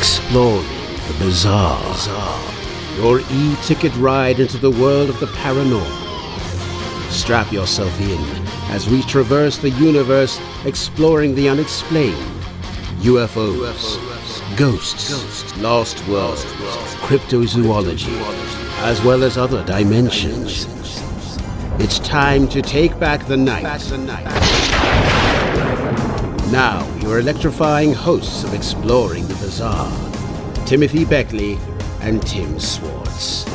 Exploring the bizarre. Your e-ticket ride into the world of the paranormal. Strap yourself in as we traverse the universe exploring the unexplained. UFOs, ghosts, lost worlds, cryptozoology, as well as other dimensions. It's time to take back the night. Now, your electrifying hosts of Exploring the Bizarre, Timothy Beckley and Tim Swartz.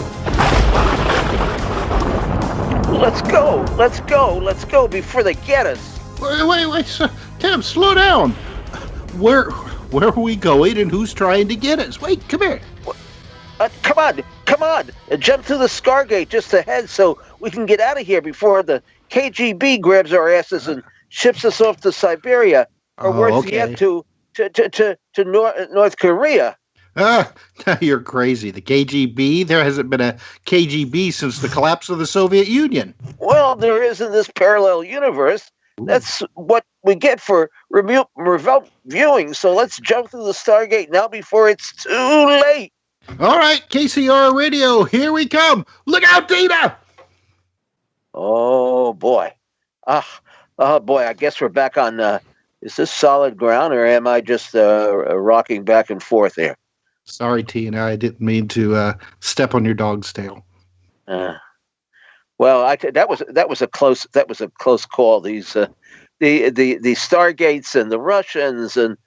Let's go before they get us. Wait, Tim, slow down. Where are we going and who's trying to get us? Wait, come here. Come on. Jump through the Stargate just ahead so we can get out of here before the KGB grabs our asses and ships us off to Siberia. Or worse yet, to North Korea. You're crazy. The KGB? There hasn't been a KGB since the collapse of the Soviet Union. Well, there is in this parallel universe. That's what we get for remote viewing. So let's jump through the Stargate now before it's too late. All right, KCR Radio, here we come. Look out, Dina! Oh, boy. I guess we're back on... is this solid ground, or am I just rocking back and forth here? Sorry, Tina, I didn't mean to step on your dog's tail. Well, that was a close call. These the Stargates and the Russians and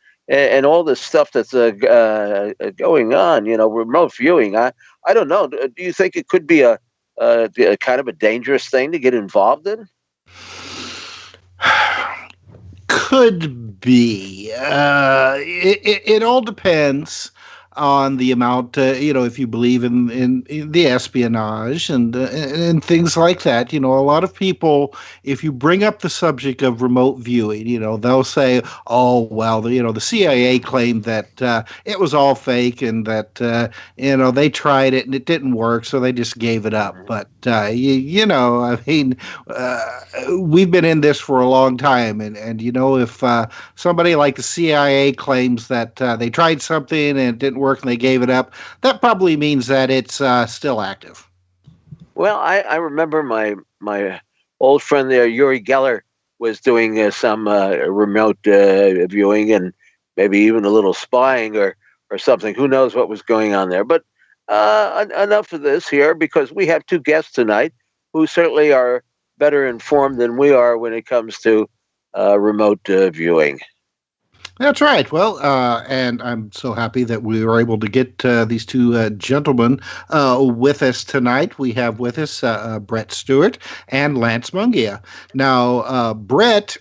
all this stuff that's going on. Remote viewing. I don't know. Do you think it could be a kind of a dangerous thing to get involved in? Could be. It all depends on the amount, if you believe in the espionage and things like that. A lot of people, if you bring up the subject of remote viewing, they'll say, oh, well, the CIA claimed that it was all fake and that, they tried it and it didn't work, so they just gave it up. But, we've been in this for a long time. And if somebody like the CIA claims that they tried something and it didn't work and they gave it up, that probably means that it's still active. Well, I remember my old friend there, Yuri Geller, was doing some remote viewing and maybe even a little spying or something. Who knows what was going on there? But enough of this here, because we have two guests tonight who certainly are better informed than we are when it comes to remote viewing. That's right. Well, and I'm so happy that we were able to get these two gentlemen with us tonight. We have with us Brett Stewart and Lance Mungia. Now, Brett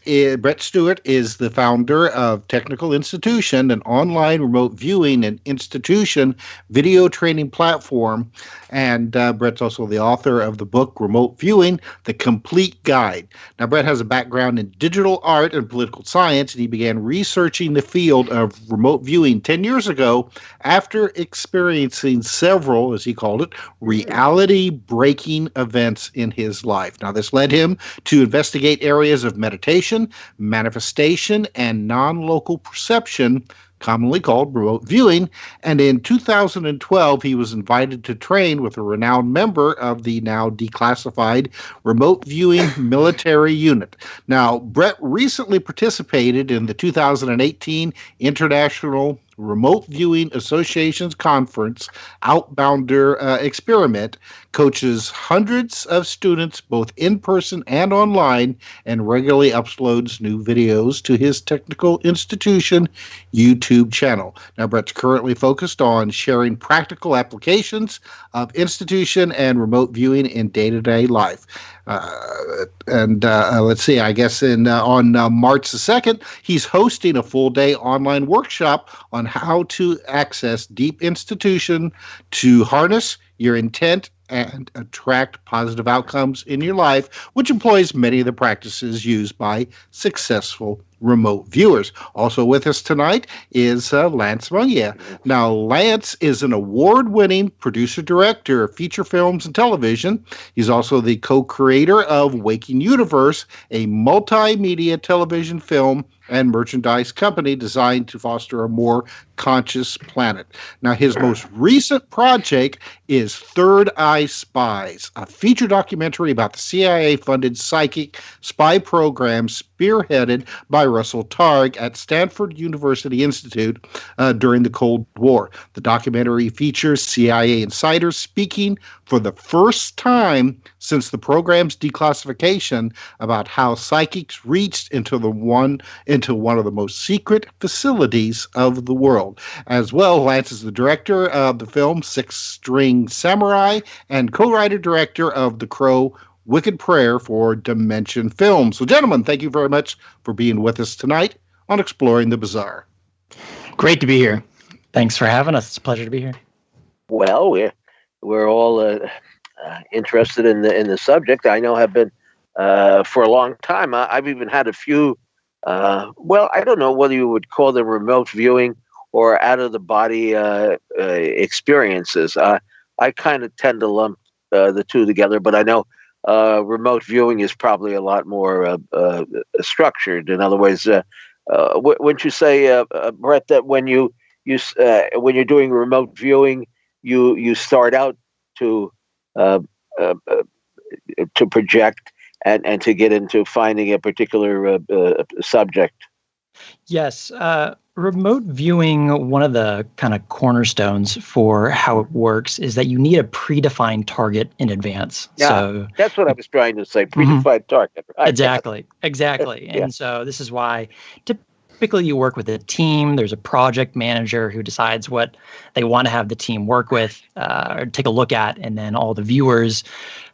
Stewart is the founder of Technical Institution, an online remote viewing and institution video training platform. And Brett's also the author of the book Remote Viewing, The Complete Guide. Now, Brett has a background in digital art and political science, and he began researching the field of remote viewing 10 years ago after experiencing several, as he called it, reality-breaking events in his life. Now, this led him to investigate areas of meditation, manifestation, and non-local perception, commonly called remote viewing, and in 2012 he was invited to train with a renowned member of the now declassified remote viewing military unit. Now, Brett recently participated in the 2018 International Remote Viewing Association's conference, Outbounder Experiment, coaches hundreds of students both in person and online, and regularly uploads new videos to his Technical Institution YouTube channel. Now, Brett's currently focused on sharing practical applications of institution and remote viewing in day-to-day life. Let's see, I guess on March the 2nd, he's hosting a full-day online workshop on how to access deep institution to harness your intent and attract positive outcomes in your life, which employs many of the practices used by successful remote viewers. Also with us tonight is Lance Mungia. Now, Lance is an award-winning producer-director of feature films and television. He's also the co-creator of Waking Universe, a multimedia television film and merchandise company designed to foster a more conscious planet. Now, his most recent project is Third Eye Spies, a feature documentary about the CIA-funded psychic spy program spearheaded by Russell Targ at Stanford University Institute during the Cold War. The documentary features CIA insiders speaking for the first time since the program's declassification about how psychics reached into one of the most secret facilities of the world. As well, Lance is the director of the film Six String Samurai and co-writer-director of The Crow Wicked Prayer for Dimension Films. So, gentlemen, thank you very much for being with us tonight on Exploring the Bizarre. Great to be here. Thanks for having us. It's a pleasure to be here. Well, we're all interested in the subject. I know have been for a long time. I've even had a few. Well, I don't know whether you would call them remote viewing or out of the body experiences. I kind of tend to lump the two together, but I know remote viewing is probably a lot more structured. In other words, wouldn't you say, Brett, that when you're doing remote viewing, you start out to project and to get into finding a particular subject? Yes. Remote viewing, one of the kind of cornerstones for how it works is that you need a predefined target in advance. Yeah, so that's what I was trying to say, predefined target. Right? Exactly. Yeah. And so this is why typically you work with a team. There's a project manager who decides what they want to have the team work with or take a look at. And then all the viewers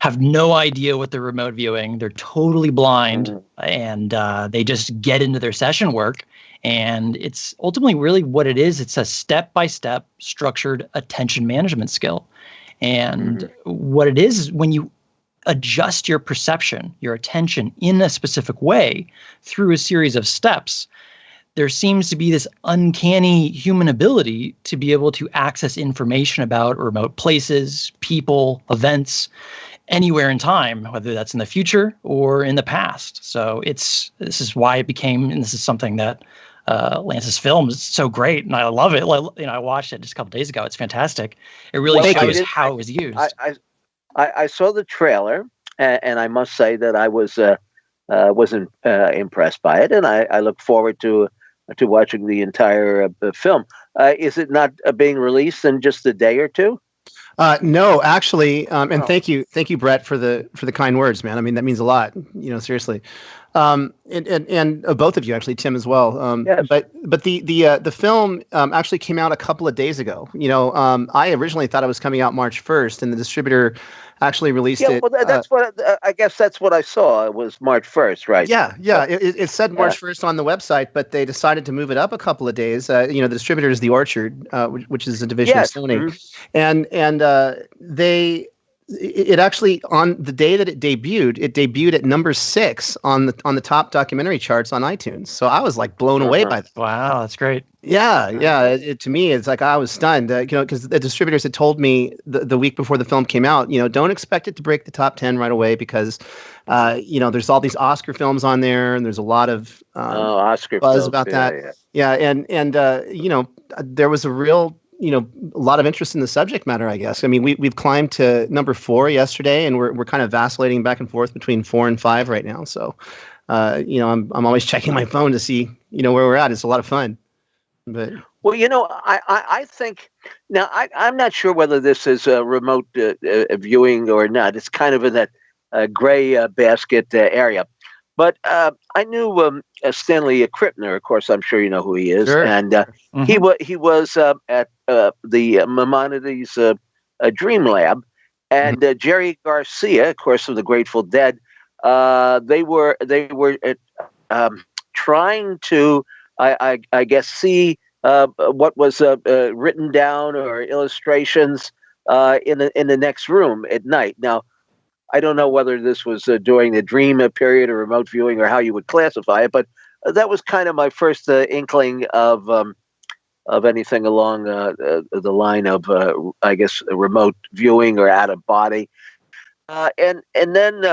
have no idea what they're remote viewing. They're totally blind and they just get into their session work. And it's ultimately really what it is. It's a step-by-step structured attention management skill. And what it is when you adjust your perception, your attention in a specific way through a series of steps, there seems to be this uncanny human ability to be able to access information about remote places, people, events, anywhere in time, whether that's in the future or in the past. So this is why it became, and this is something that Lance's film is so great, and I love it. I watched it just a couple days ago. It's fantastic. It really shows how it was used. I saw the trailer, and I must say that I wasn't impressed by it, and I look forward to watching the entire film. Is it not being released in just a day or two? No, actually, and thank you, Brett, for the kind words, man. I mean, that means a lot. Seriously, and both of you, actually, Tim as well. Yes. But the film actually came out a couple of days ago. I originally thought it was coming out March 1st, and the distributor actually released it. Well, that's what I guess that's what I saw. It was March 1st, right? Yeah. It said March 1st on the website, but they decided to move it up a couple of days. The distributor is the Orchard, which is a division of Sony, and it actually, on the day that it debuted at number 6 on the top documentary charts on iTunes. So I was like blown away by that. Wow, that's great. Yeah. To me, it's like I was stunned, because the distributors had told me the week before the film came out, don't expect it to break the top 10 right away because, there's all these Oscar films on there, and there's a lot of Oscar buzz films, about that. Yeah, and there was a real a lot of interest in the subject matter, I guess. I mean, we've climbed to number 4 yesterday, and we're kind of vacillating back and forth between 4 and 5 right now. So, I'm always checking my phone to see where we're at. It's a lot of fun. But well, I think now I'm not sure whether this is a remote viewing or not. It's kind of in that gray basket area. But I knew Stanley Krippner. Of course, I'm sure you know who he is. Sure. And he was at the Maimonides Dream Lab, and Jerry Garcia, of course, of the Grateful Dead. They were trying to, I guess, see what was written down or illustrations in the next room at night. Now, I don't know whether this was during the dream period or remote viewing or how you would classify it, but that was kind of my first inkling of anything along the line of, I guess, remote viewing or out of body. And then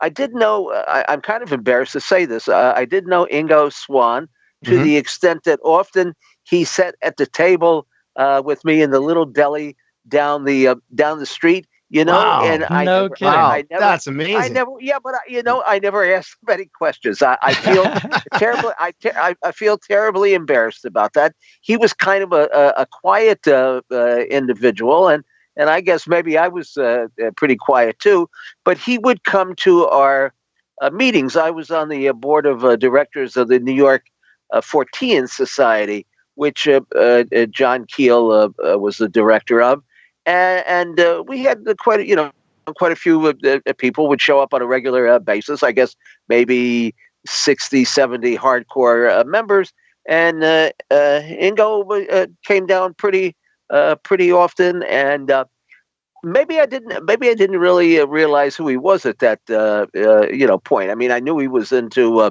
I did know, I'm kind of embarrassed to say this, I did know Ingo Swann to the extent that often he sat at the table with me in the little deli down the street. Wow. And No kidding. I never, That's amazing. I never, yeah, but I never asked him any questions. I feel terribly, I feel terribly embarrassed about that. He was kind of a quiet individual, and I guess maybe I was pretty quiet too. But he would come to our meetings. I was on the board of directors of the New York Fortean Society, which John Keel was the director of. And we had quite a few people would show up on a regular basis. I guess maybe 60, 70 hardcore members. And Ingo came down pretty often. And maybe I didn't really realize who he was at that point. I mean, I knew he was into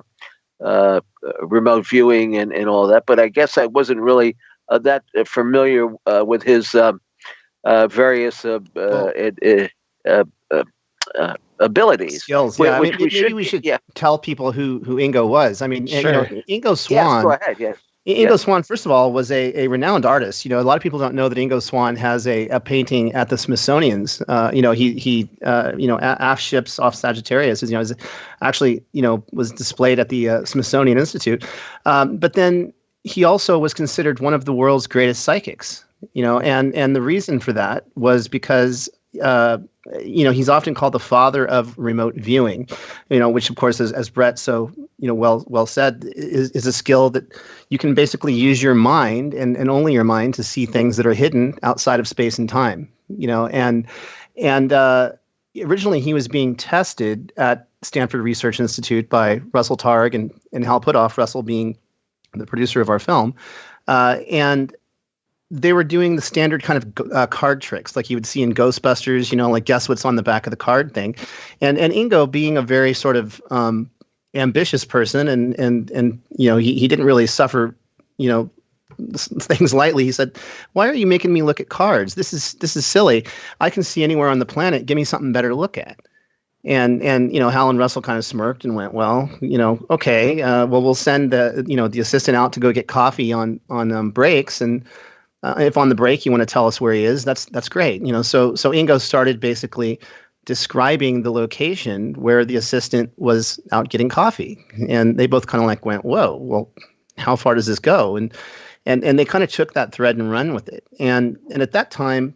remote viewing and all that, but I guess I wasn't really that familiar with his various abilities, skills. Yeah, maybe we should tell people who Ingo was. I mean, Sure. Ingo Swann. Yes, go ahead. Yes. Ingo Swann, first of all, was a renowned artist. A lot of people don't know that Ingo Swann has a painting at the Smithsonian's. He aft ships off Sagittarius. Is actually was displayed at the Smithsonian Institute. But then he also was considered one of the world's greatest psychics. And the reason for that was because he's often called the father of remote viewing, which of course, as Brett so well said, is a skill that you can basically use your mind and only your mind to see things that are hidden outside of space and time. And originally he was being tested at Stanford Research Institute by Russell Targ and Hal Puthoff, Russell being the producer of our film, and they were doing the standard kind of card tricks like you would see in Ghostbusters, like guess what's on the back of the card thing. And Ingo, being a very sort of ambitious person and he didn't really suffer, things lightly. He said, "Why are you making me look at cards? This is silly. I can see anywhere on the planet. Give me something better to look at." And Hal and Russell kind of smirked and went, "Well, okay, well, we'll send the assistant out to go get coffee on breaks, and if on the break you want to tell us where he is, that's great." So Ingo started basically describing the location where the assistant was out getting coffee, and they both kind of went, "Whoa, well, how far does this go?" And they kind of took that thread and run with it. And at that time,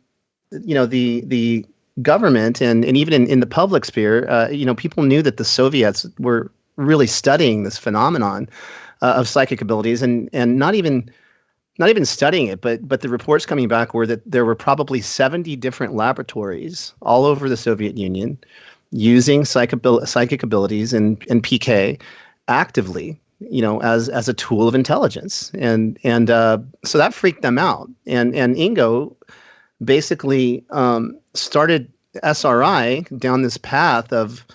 the government and even in the public sphere, people knew that the Soviets were really studying this phenomenon of psychic abilities, and not even studying it, but the reports coming back were that there were probably 70 different laboratories all over the Soviet Union using psychic abilities and PK actively, as a tool of intelligence, and so that freaked them out, and Ingo basically started SRI down this path of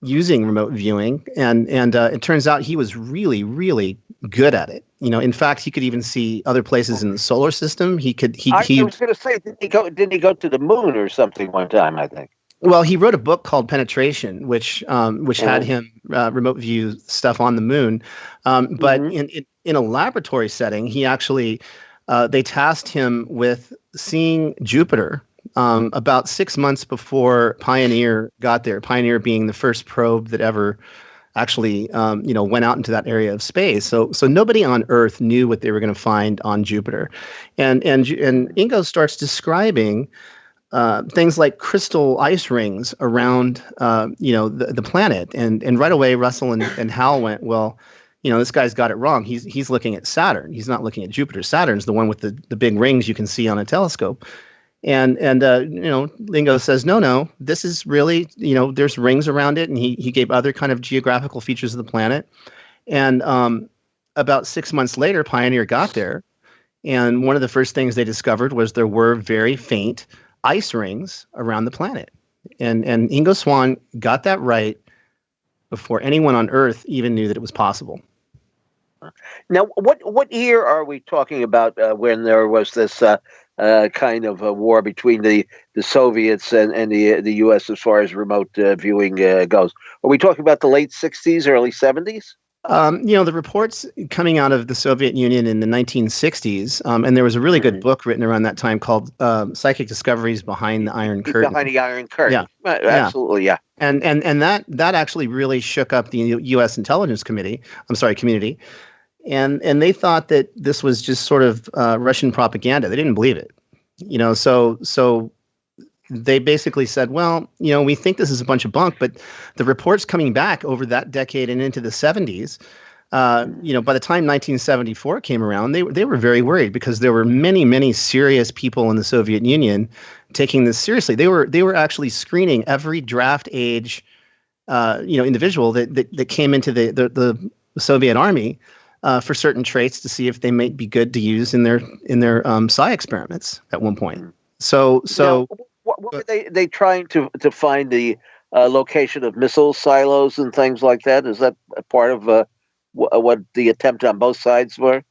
using remote viewing, and it turns out he was really, really good at it. In fact, he could even see other places in the solar system. I was going to say, didn't he go to the moon or something one time, I think? Well, he wrote a book called Penetration, which had him remote view stuff on the moon. But in a laboratory setting, he actually they tasked him with seeing Jupiter about 6 months before Pioneer got there. Pioneer being the first probe that ever actually went out into that area of space. So nobody on Earth knew what they were going to find on Jupiter, and Ingo starts describing things like crystal ice rings around the planet, and right away Russell and Hal went, "Well, this guy's got it wrong. He's looking at Saturn. He's not looking at Jupiter. Saturn's the one with the big rings you can see on a telescope." And Ingo says, no, this is really, there's rings around it. And he gave other kind of geographical features of the planet. And about 6 months later, Pioneer got there. And one of the first things they discovered was there were very faint ice rings around the planet. And Ingo Swann got that right before anyone on Earth even knew that it was possible. Now, what year are we talking about when there was this kind of a war between the Soviets and the U.S. as far as remote viewing goes? Are we talking about the late 60s, early 70s? The reports coming out of the Soviet Union in the 1960s, and there was a really good book written around that time called "Psychic Discoveries Behind the Iron Curtain." Behind the Iron Curtain. Yeah, Absolutely, yeah. And that actually really shook up the U.S. intelligence community. And they thought that this was just sort of Russian propaganda. They didn't believe it, So they basically said, well, we think this is a bunch of bunk, but the reports coming back over that decade and into the 70s, by the time 1974 came around, they were very worried because there were many, many serious people in the Soviet Union taking this seriously. They were actually screening every draft age, individual that came into the Soviet army for certain traits to see if they might be good to use in their psi experiments at one point. So. Now, what were they trying to find the location of missile silos and things like that? Is that a part of what the attempt on both sides were?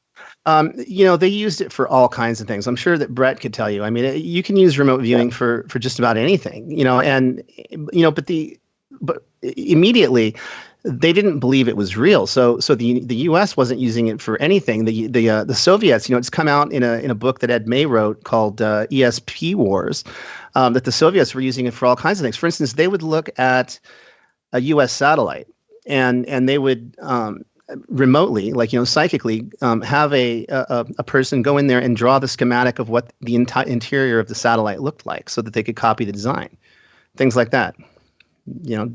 They used it for all kinds of things. I'm sure that Brett could tell you. I mean, you can use remote viewing for just about anything, but immediately they didn't believe it was real. So the U.S. wasn't using it for anything. The Soviets, it's come out in a book that Ed May wrote called ESP Wars, that the Soviets were using it for all kinds of things. For instance, they would look at a U.S. satellite and they would remotely, psychically, have a person go in there and draw the schematic of what the interior of the satellite looked like, so that they could copy the design, things like that.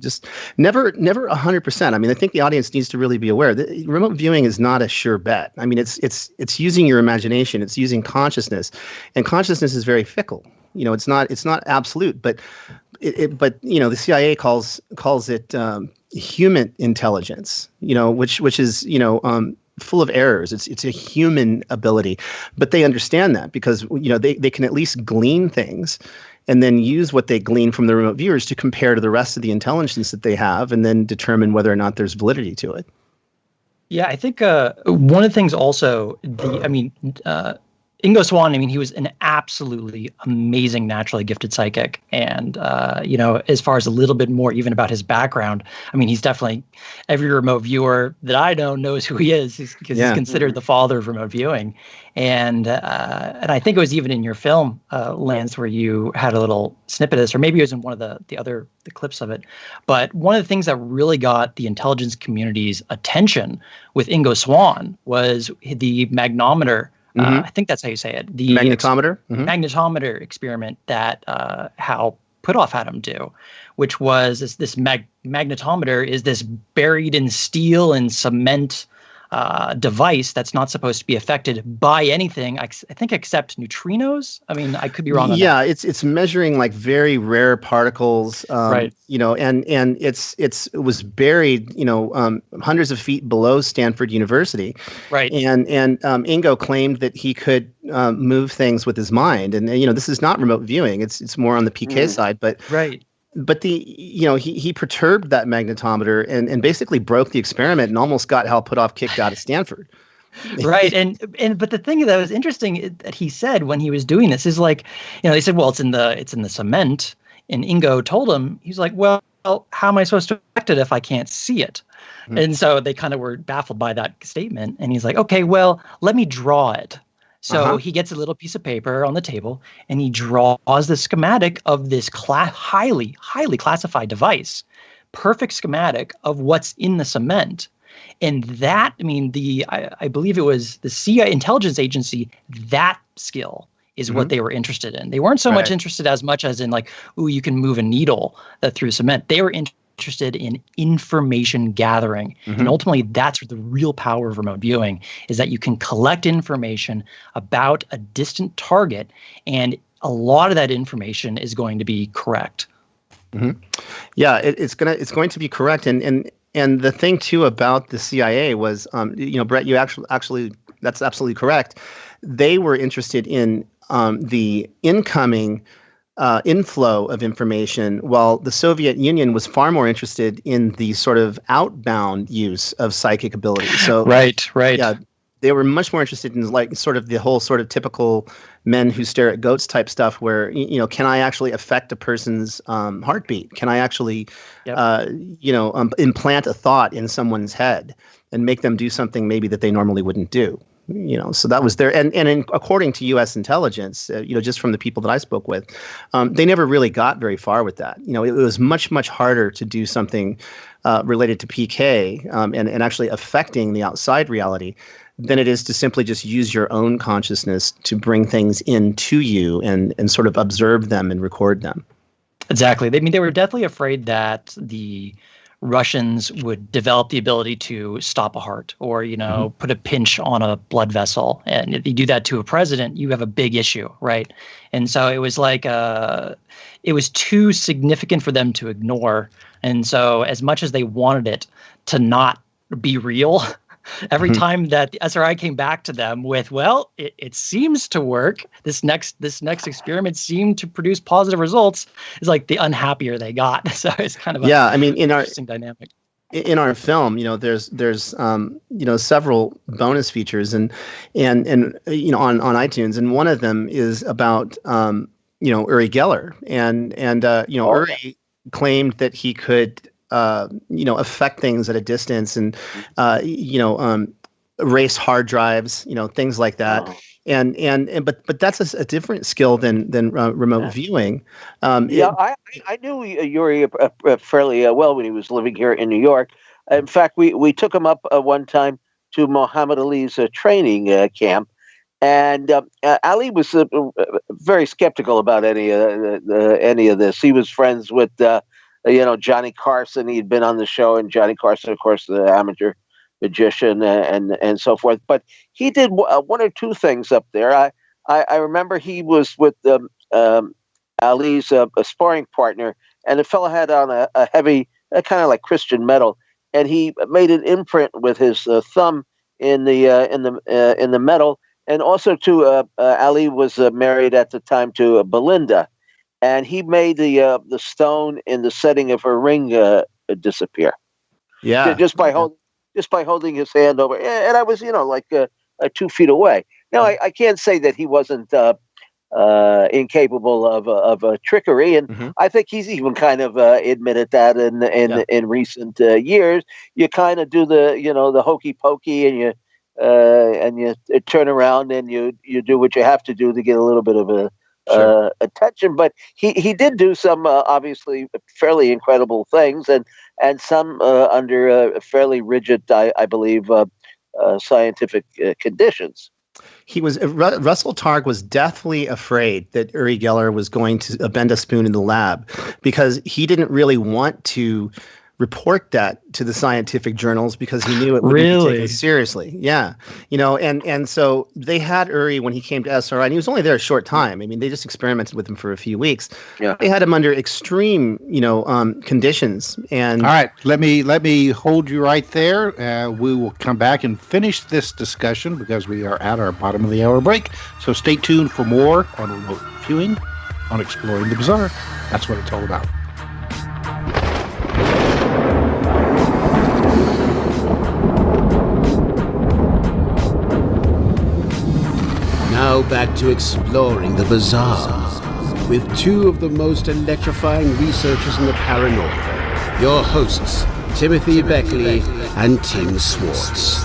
Just never 100%. I mean, I think the audience needs to really be aware that remote viewing is not a sure bet. I mean, it's using your imagination, it's using consciousness, and consciousness is very fickle. It's not absolute, but the CIA calls it human intelligence. Which is full of errors. It's a human ability, but they understand that because they can at least glean things and then use what they glean from the remote viewers to compare to the rest of the intelligence that they have, and then determine whether or not there's validity to it. Yeah, I think one of the things also, Ingo Swann, he was an absolutely amazing naturally gifted psychic. And, as far as a little bit more even about his background, he's definitely, every remote viewer that I know knows who he is because he's considered the father of remote viewing. And I think it was even in your film, Lance, where you had a little snippet of this, or maybe it was in one of the clips of it. But one of the things that really got the intelligence community's attention with Ingo Swann was the magnometer. I think that's how you say it. The magnetometer? Magnetometer experiment that Hal Puthoff had him do, which was this magnetometer is this buried in steel and cement device that's not supposed to be affected by anything, I think, except neutrinos. I could be wrong on that. Yeah, it's measuring like very rare particles, right? And it was buried, hundreds of feet below Stanford University, right? And Ingo claimed that he could move things with his mind, and this is not remote viewing; it's more on the PK side, but right. But he perturbed that magnetometer and basically broke the experiment and almost got Hal Puthoff kicked out of Stanford. Right. But the thing that was interesting that he said when he was doing this is they said, well, it's in the cement. And Ingo told him, he's like, well, how am I supposed to affect it if I can't see it? Mm-hmm. And so they kind of were baffled by that statement. And he's like, okay, well, let me draw it. So he gets a little piece of paper on the table and he draws the schematic of this highly, highly classified device, perfect schematic of what's in the cement. And that, I believe it was the CIA intelligence agency, that skill is what they were interested in. They weren't so much interested as much as in you can move a needle through cement. They were interested in information gathering. And ultimately, that's the real power of remote viewing, is that you can collect information about a distant target, and a lot of that information is going to be correct. Yeah, it's going to be correct. And the thing too about the CIA was, Brett, you actually that's absolutely correct. They were interested in the incoming inflow of information, while the Soviet Union was far more interested in the sort of outbound use of psychic ability. So right. Yeah, they were much more interested in sort of the whole sort of typical men who stare at goats type stuff, where can I actually affect a person's heartbeat? Can I actually implant a thought in someone's head? make them do something maybe that they normally wouldn't do. So that was there. And according to U.S. intelligence, just from the people that I spoke with, they never really got very far with that. It was much, much harder to do something related to PK and actually affecting the outside reality than it is to simply just use your own consciousness to bring things into you and sort of observe them and record them. Exactly. They were definitely afraid that the Russians would develop the ability to stop a heart or, put a pinch on a blood vessel. And if you do that to a president, you have a big issue, right? And so it was like it was too significant for them to ignore. And so as much as they wanted it to not be real, every time that the SRI came back to them with, well, it seems to work. This next experiment seemed to produce positive results. It's like the unhappier they got. So it's kind of interesting dynamic. In our film, there's several bonus features and on iTunes, and one of them is about Uri Geller and Uri claimed that he could affect things at a distance and, erase hard drives, things like that. Oh. But that's a different skill than remote viewing. I knew Yuri fairly well when he was living here in New York. In fact, we took him up one time to Muhammad Ali's training camp. And Ali was very skeptical about any of this. He was friends with Johnny Carson. He'd been on the show, and Johnny Carson, of course, the amateur magician and so forth. But he did one or two things up there. I remember he was with Ali's a sparring partner, and the fellow had on a heavy, kind of like Christian metal, and he made an imprint with his thumb in the metal. And also, too, Ali was married at the time to Belinda. And he made the stone in the setting of her ring disappear. Yeah, just by holding his hand over, and I was 2 feet away. Now I can't say that he wasn't incapable of trickery, and I think he's even kind of admitted that in recent years. You kind of do the hokey pokey, and you turn around and you do what you have to do to get a little bit of attention, but he did do some obviously fairly incredible things, and some under fairly rigid, I believe, scientific conditions. Russell Targ was deathly afraid that Uri Geller was going to bend a spoon in the lab because he didn't really want to report that to the scientific journals because he knew it wouldn't be taken seriously. Yeah. And so they had Uri when he came to SRI, and he was only there a short time. I mean, they just experimented with him for a few weeks. Yeah. They had him under extreme, conditions. And all right, let me hold you right there. We will come back and finish this discussion because we are at our bottom of the hour break. So stay tuned for more on remote viewing, on Exploring the Bizarre. That's what it's all about. Now back to Exploring the Bizarre with two of the most electrifying researchers in the paranormal, your hosts, Timothy Beckley and Tim Swartz.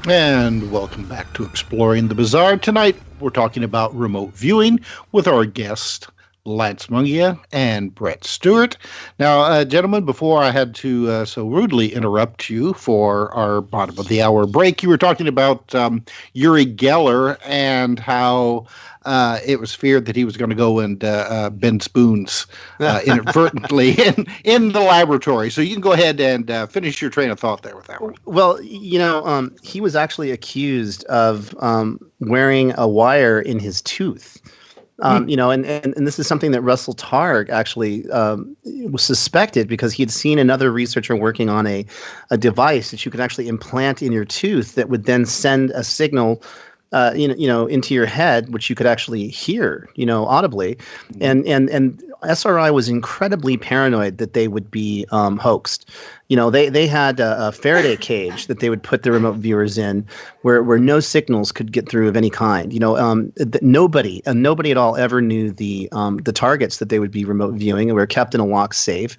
And welcome back to Exploring the Bizarre. Tonight we're talking about remote viewing with our guest, Lance Mungia and Brett Stewart. Now, gentlemen, before I had to so rudely interrupt you for our bottom of the hour break, you were talking about Uri Geller and how it was feared that he was going to go and bend spoons inadvertently in the laboratory. So you can go ahead and finish your train of thought there with that one. Well, he was actually accused of wearing a wire in his tooth. And this is something that Russell Targ actually was suspected because he had seen another researcher working on a device that you could actually implant in your tooth that would then send a signal into your head, which you could actually hear, audibly. And SRI was incredibly paranoid that they would be hoaxed. They had a Faraday cage that they would put the remote viewers in, where no signals could get through of any kind. Nobody at all ever knew the targets that they would be remote viewing, and were kept in a locked safe.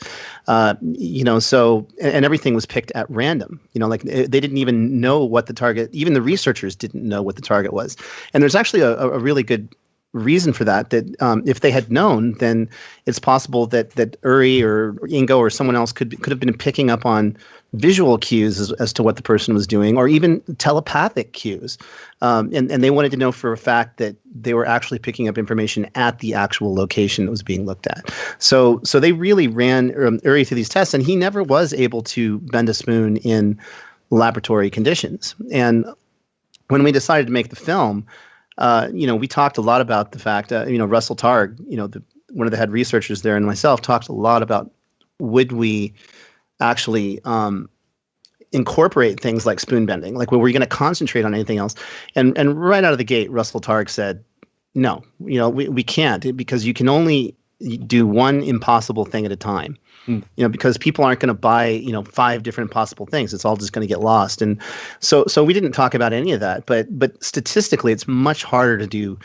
So everything was picked at random. They didn't even know what the target. Even the researchers didn't know what the target was. And there's actually a really good reason for that. If they had known, then it's possible that Uri or Ingo or someone else could have been picking up on visual cues as to what the person was doing, or even telepathic cues. And they wanted to know for a fact that they were actually picking up information at the actual location that was being looked at. So they really ran Uri through these tests, and he never was able to bend a spoon in laboratory conditions. And when we decided to make the film, we talked a lot about the fact, Russell Targ, one of the head researchers there, and myself talked a lot about, would we actually incorporate things like spoon bending? Like, were we going to concentrate on anything else? And right out of the gate, Russell Targ said, no, we can't, because you can only do one impossible thing at a time. Because people aren't going to buy, 5 different possible things. It's all just going to get lost. And so we didn't talk about any of that. But statistically, it's much harder to do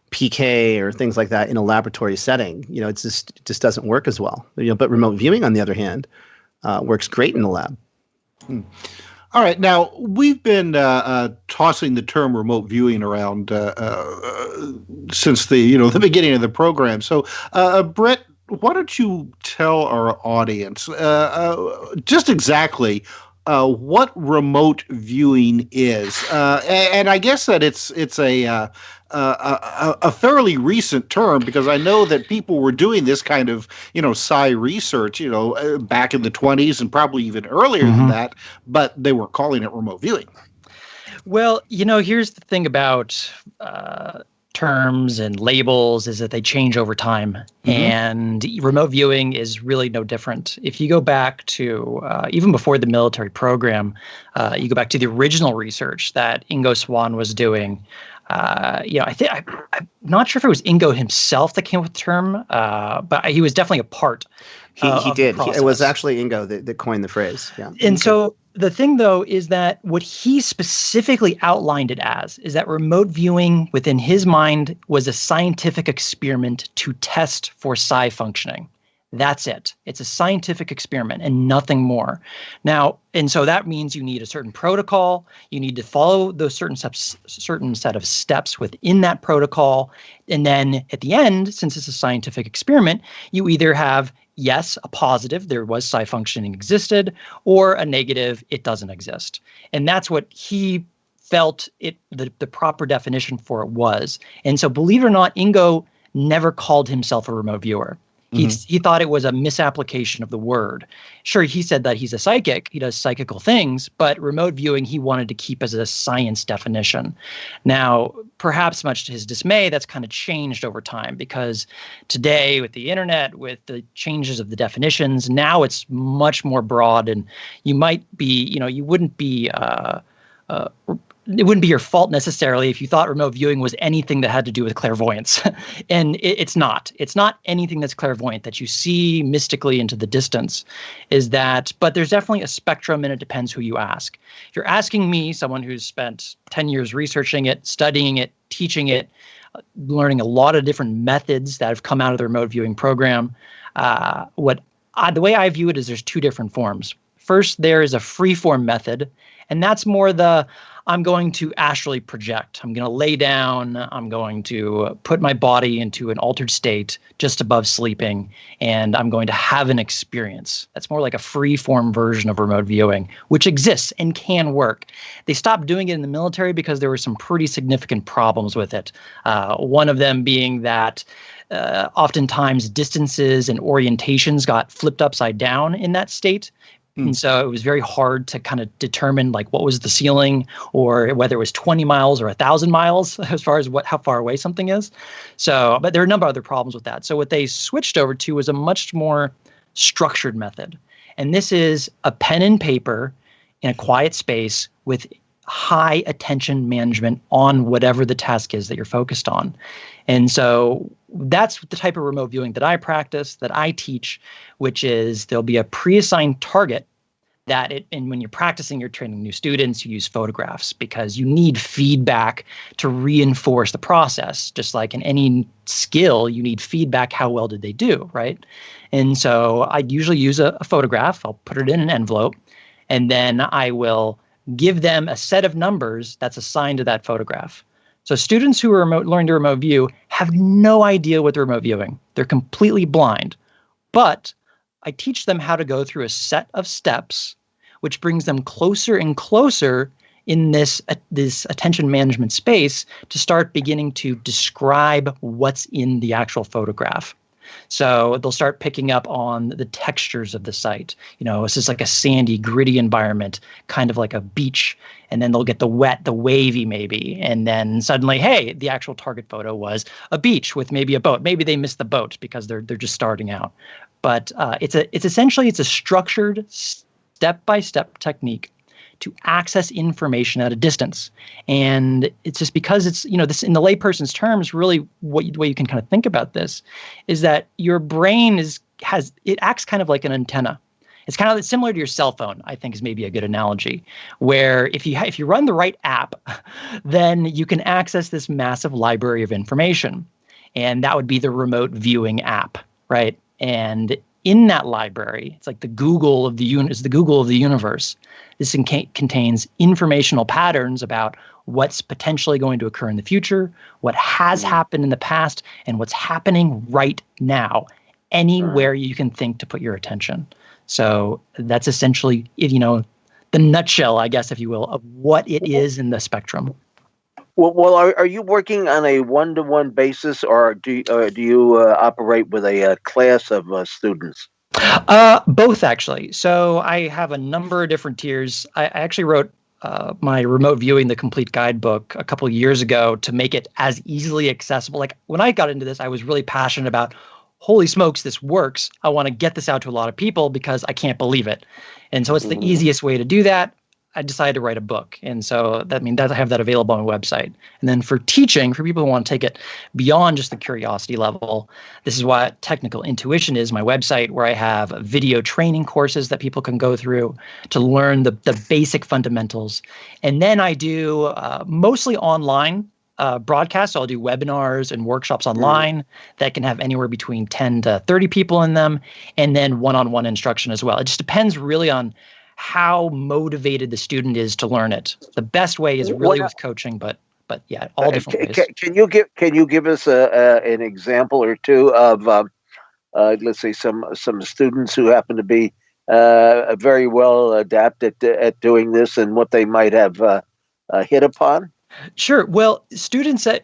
PK or things like that in a laboratory setting. It just doesn't work as well. But remote viewing, on the other hand, works great in the lab. All right. Now, we've been tossing the term remote viewing around since the beginning of the program. So, Brett, why don't you tell our audience just exactly what remote viewing is? And I guess that it's a fairly recent term, because I know that people were doing this kind of sci research back in the 1920s and probably even earlier than that, but they were calling it remote viewing. Well, here's the thing about terms and labels, is that they change over time. And remote viewing is really no different. If you go back to even before the military program, you go back to the original research that Ingo Swann was doing. I think I'm not sure if it was Ingo himself that came up with the term, but he was definitely a part. He did. It was actually Ingo that coined the phrase. Yeah. And so the thing, though, is that what he specifically outlined it as is that remote viewing within his mind was a scientific experiment to test for psi functioning. That's it. It's a scientific experiment and nothing more. Now, and so that means you need a certain protocol. You need to follow those certain set of steps within that protocol. And then at the end, since it's a scientific experiment, you either have, yes, a positive, there was psi functioning existed, or a negative, it doesn't exist. And that's what he felt the proper definition for it was. And so, believe it or not, Ingo never called himself a remote viewer. He thought it was a misapplication of the word. Sure, he said that he's a psychic, he does psychical things, but remote viewing he wanted to keep as a science definition. Now, perhaps much to his dismay, that's kind of changed over time, because today with the internet, with the changes of the definitions, now it's much more broad, and you might be, you wouldn't be it wouldn't be your fault necessarily if you thought remote viewing was anything that had to do with clairvoyance. And it's not. It's not anything that's clairvoyant that you see mystically into the distance. But there's definitely a spectrum, and it depends who you ask. If you're asking me, someone who's spent 10 years researching it, studying it, teaching it, learning a lot of different methods that have come out of the remote viewing program, the way I view it is there's 2 different forms. First, there is a free-form method, and that's more I'm going to astrally project. I'm going to lay down. I'm going to put my body into an altered state just above sleeping, and I'm going to have an experience. That's more like a free-form version of remote viewing, which exists and can work. They stopped doing it in the military because there were some pretty significant problems with it. One of them being that oftentimes distances and orientations got flipped upside down in that state. And so it was very hard to kind of determine like what was the ceiling, or whether it was 20 miles or 1,000 miles as far as how far away something is. So, but there are a number of other problems with that. So what they switched over to was a much more structured method. And this is a pen and paper in a quiet space with high attention management on whatever the task is that you're focused on. And so that's the type of remote viewing that I practice, that I teach, which is there'll be a pre-assigned target and when you're practicing, you're training new students, you use photographs because you need feedback to reinforce the process. Just like in any skill, you need feedback. How well did they do, right? And so I usually use a photograph. I'll put it in an envelope, and then I will give them a set of numbers that's assigned to that photograph. So students who are learning to remote view have no idea what they're remote viewing. They're completely blind. But I teach them how to go through a set of steps, which brings them closer and closer in this attention management space to start beginning to describe what's in the actual photograph. So they'll start picking up on the textures of the site. This is like a sandy, gritty environment, kind of like a beach. And then they'll get the wet, the wavy maybe. And then suddenly, hey, the actual target photo was a beach with maybe a boat. Maybe they missed the boat because they're just starting out. But it's essentially a structured step-by-step technique to access information at a distance. And it's just because it's, this in the layperson's terms, really what you can kind of think about this is that your brain acts kind of like an antenna. It's kind of similar to your cell phone, I think is maybe a good analogy, where if you run the right app, then you can access this massive library of information. And that would be the remote viewing app, right? And in that library, it's like the Google of the universe. This contains informational patterns about what's potentially going to occur in the future, what has happened in the past, and what's happening right now, anywhere you can think to put your attention. So that's essentially, the nutshell, I guess, if you will, of what it is in the spectrum. Well, are you working on a one-to-one basis, or do you operate with a class of students? Both, actually. So I have a number of different tiers. I actually wrote my remote viewing, the complete guidebook, a couple of years ago to make it as easily accessible. Like when I got into this, I was really passionate about, holy smokes, this works. I want to get this out to a lot of people because I can't believe it. And so it's the easiest way to do that. I decided to write a book. And so that means I have that available on my website. And then for teaching, for people who want to take it beyond just the curiosity level, this is what Technical Intuition is, my website, where I have video training courses that people can go through to learn the basic fundamentals. And then I do mostly online broadcasts. So I'll do webinars and workshops online that can have anywhere between 10 to 30 people in them, and then one-on-one instruction as well. It just depends really on how motivated the student is to learn it. The best way is really with coaching, but yeah, all different ways. Can you give us an example or two of let's say some students who happen to be very well adapted at doing this and what they might have hit upon? Sure. Well, students that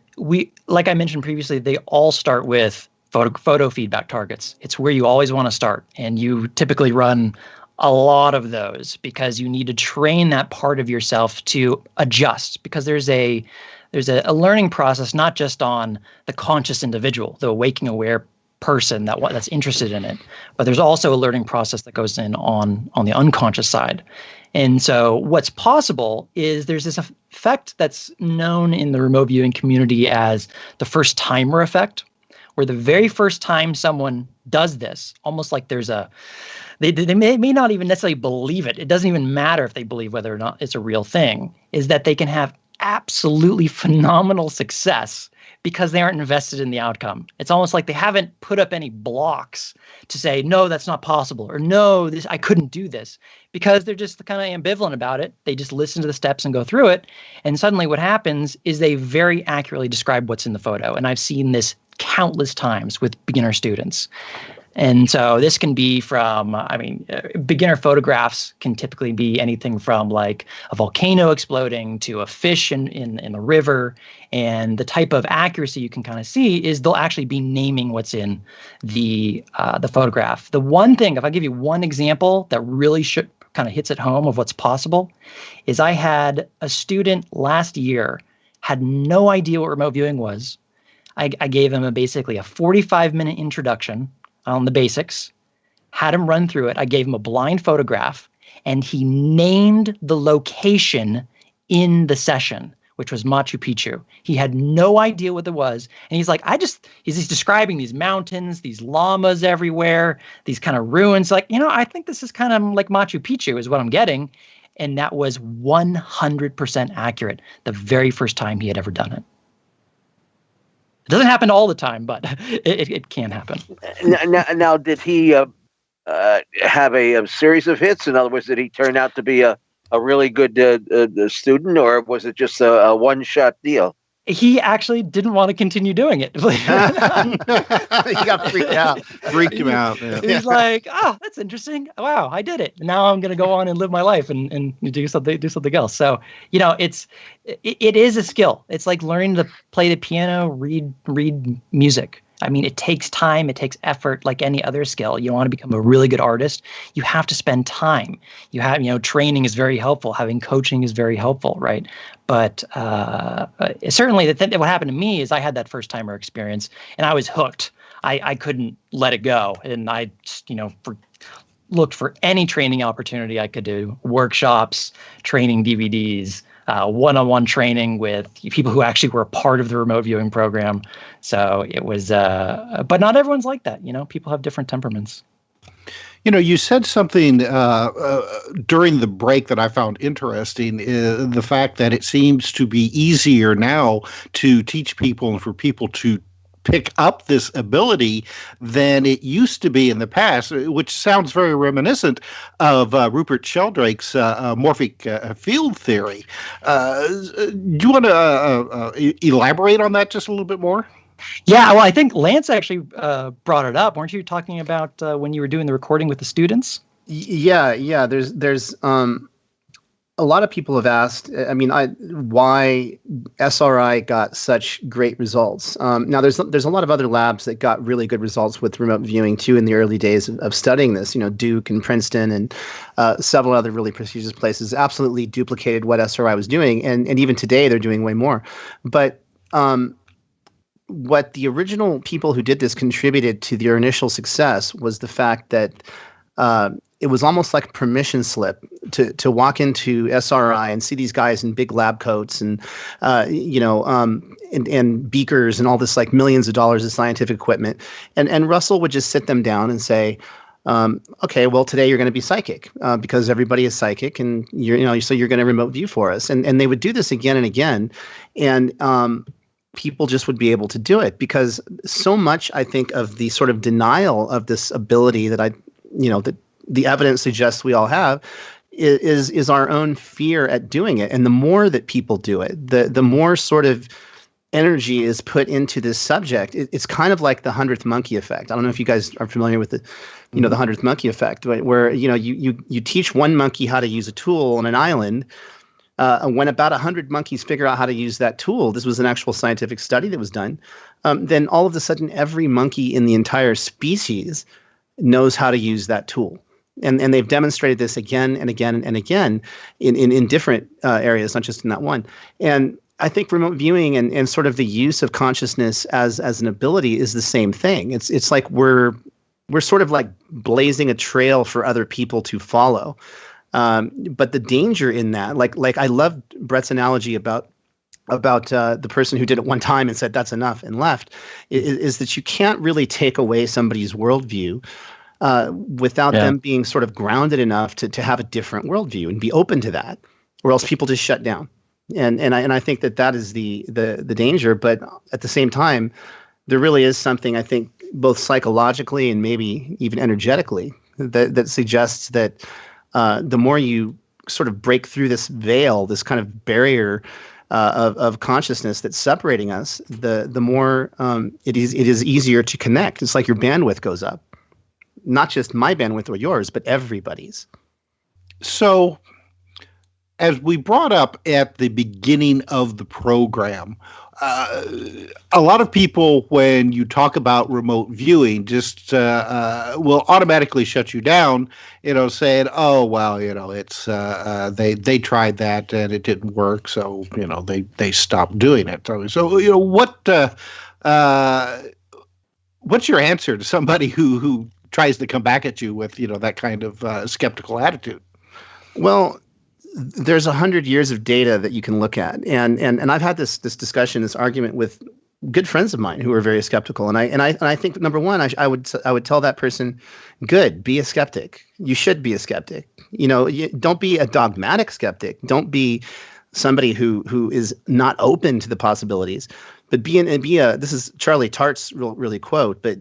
like I mentioned previously, they all start with photo feedback targets. It's where you always want to start, and you typically run a lot of those because you need to train that part of yourself to adjust, because there's a learning process, not just on the conscious individual, the waking aware person that's interested in it, but there's also a learning process that goes in on the unconscious side. And so what's possible is there's this effect that's known in the remote viewing community as the first timer effect, where the very first time someone does this, almost like there's they may not even necessarily believe it. It doesn't even matter if they believe whether or not it's a real thing, is that they can have absolutely phenomenal success because they aren't invested in the outcome. It's almost like they haven't put up any blocks to say, no, that's not possible, or no, I couldn't do this, because they're just kind of ambivalent about it. They just listen to the steps and go through it. And suddenly what happens is they very accurately describe what's in the photo. And I've seen this countless times with beginner students. And so this can be from, beginner photographs can typically be anything from like a volcano exploding to a fish in the river. And the type of accuracy you can kind of see is they'll actually be naming what's in the photograph. The one thing, if I give you one example that really should kind of hits it home of what's possible, is I had a student last year, had no idea what remote viewing was. I gave him basically a 45-minute introduction on the basics, had him run through it. I gave him a blind photograph, and he named the location in the session, which was Machu Picchu. He had no idea what it was. And he's like, he's describing these mountains, these llamas everywhere, these kind of ruins. Like, I think this is kind of like Machu Picchu is what I'm getting. And that was 100% accurate the very first time he had ever done it. It doesn't happen all the time, but it can happen. Now, did he have a series of hits? In other words, did he turn out to be a really good student, or was it just a one-shot deal? He actually didn't want to continue doing it. He got freaked out. Freaked him out. Yeah. He's like, "Oh, that's interesting. Wow, I did it. Now I'm going to go on and live my life and do something else." So, it is a skill. It's like learning to play the piano, read music. I mean, it takes time, it takes effort, like any other skill. You want to become a really good artist, you have to spend time. You have, training is very helpful. Having coaching is very helpful, right? But certainly, what happened to me is I had that first timer experience, and I was hooked. I couldn't let it go, and I just, looked for any training opportunity I could do, workshops, training DVDs. One-on-one training with people who actually were a part of the remote viewing program. So it was, but not everyone's like that. People have different temperaments. You said something during the break that I found interesting, the fact that it seems to be easier now to teach people and for people to pick up this ability than it used to be in the past, which sounds very reminiscent of Rupert Sheldrake's morphic field theory. Do you want to elaborate on that just a little bit more? Yeah, well, I think Lance actually brought it up. Weren't you talking about when you were doing the recording with the students? Yeah. There's a lot of people have asked, why SRI got such great results. Now, there's a lot of other labs that got really good results with remote viewing, too, in the early days of studying this. Duke and Princeton and several other really prestigious places absolutely duplicated what SRI was doing. And even today, they're doing way more. But what the original people who did this contributed to their initial success was the fact that it was almost like a permission slip to walk into SRI and see these guys in big lab coats and beakers and all this, like, millions of dollars of scientific equipment. And Russell would just sit them down and say, okay, well, today you're going to be psychic because everybody is psychic, and so you're going to remote view for us. And they would do this again and again. And people just would be able to do it because so much, I think, of the sort of denial of this ability that that the evidence suggests we all have is our own fear at doing it. And the more that people do it, the more sort of energy is put into this subject. It's kind of like the 100th monkey effect. I don't know if you guys are familiar with the 100th monkey effect, where you teach one monkey how to use a tool on an island. When about 100 monkeys figure out how to use that tool, this was an actual scientific study that was done, then all of a sudden every monkey in the entire species knows how to use that tool. And they've demonstrated this again and again and again in different areas, not just in that one. And I think remote viewing and sort of the use of consciousness as an ability is the same thing. It's like we're sort of like blazing a trail for other people to follow. But the danger in that, like I loved Brett's analogy about the person who did it one time and said that's enough and left, is that you can't really take away somebody's worldview without them being sort of grounded enough to have a different worldview and be open to that, or else people just shut down. And I think that is the danger. But at the same time, there really is something, I think, both psychologically and maybe even energetically that suggests that the more you sort of break through this veil, this kind of barrier of consciousness that's separating us, the more it is easier to connect. It's like your bandwidth goes up. Not just my bandwidth or yours, but everybody's. So, as we brought up at the beginning of the program, a lot of people, when you talk about remote viewing, just will automatically shut you down, saying, "Oh, well, it's they tried that and it didn't work, so they stopped doing it." So what's your answer to somebody who tries to come back at you with that kind of skeptical attitude? Well, there's 100 years of data that you can look at, and I've had this discussion, this argument with good friends of mine who are very skeptical, and I think number one, I would tell that person, good, be a skeptic. You should be a skeptic. Don't be a dogmatic skeptic. Don't be somebody who is not open to the possibilities. But this is Charlie Tart's really quote, but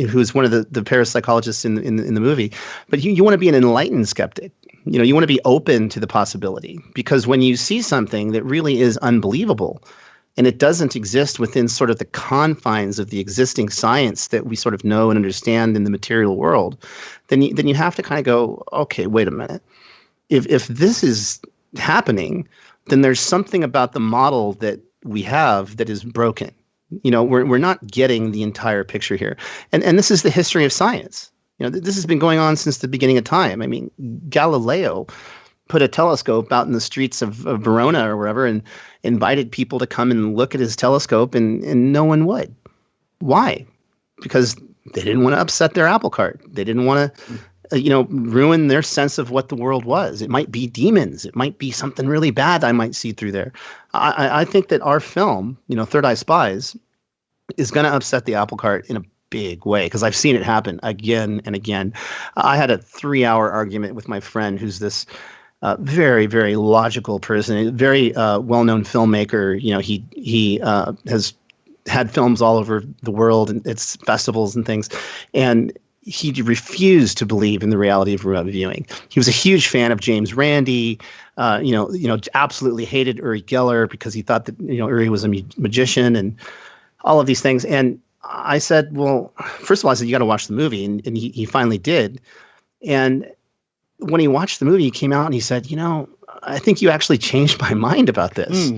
who's one of the parapsychologists in the movie. But you want to be an enlightened skeptic. You want to be open to the possibility, because when you see something that really is unbelievable, and it doesn't exist within sort of the confines of the existing science that we sort of know and understand in the material world, then you have to kind of go, okay, wait a minute. If this is happening, then there's something about the model that we have that is broken. We're not getting the entire picture here. And this is the history of science. This has been going on since the beginning of time. I mean, Galileo put a telescope out in the streets of Verona or wherever and invited people to come and look at his telescope, and no one would. Why? Because they didn't want to upset their apple cart. They didn't want to ruin their sense of what the world was. It might be demons. It might be something really bad I might see through there. I think that our film, Third Eye Spies, is going to upset the apple cart in a big way, because I've seen it happen again and again. I had a 3-hour argument with my friend who's this very, very logical person, a very well-known filmmaker. He has had films all over the world and its festivals and things, and he refused to believe in the reality of remote viewing. He was a huge fan of James Randi. Absolutely hated Uri Geller because he thought that Uri was a magician and all of these things. And I said, well, first of all, I said, you got to watch the movie. And he finally did. And when he watched the movie, he came out and he said, I think you actually changed my mind about this.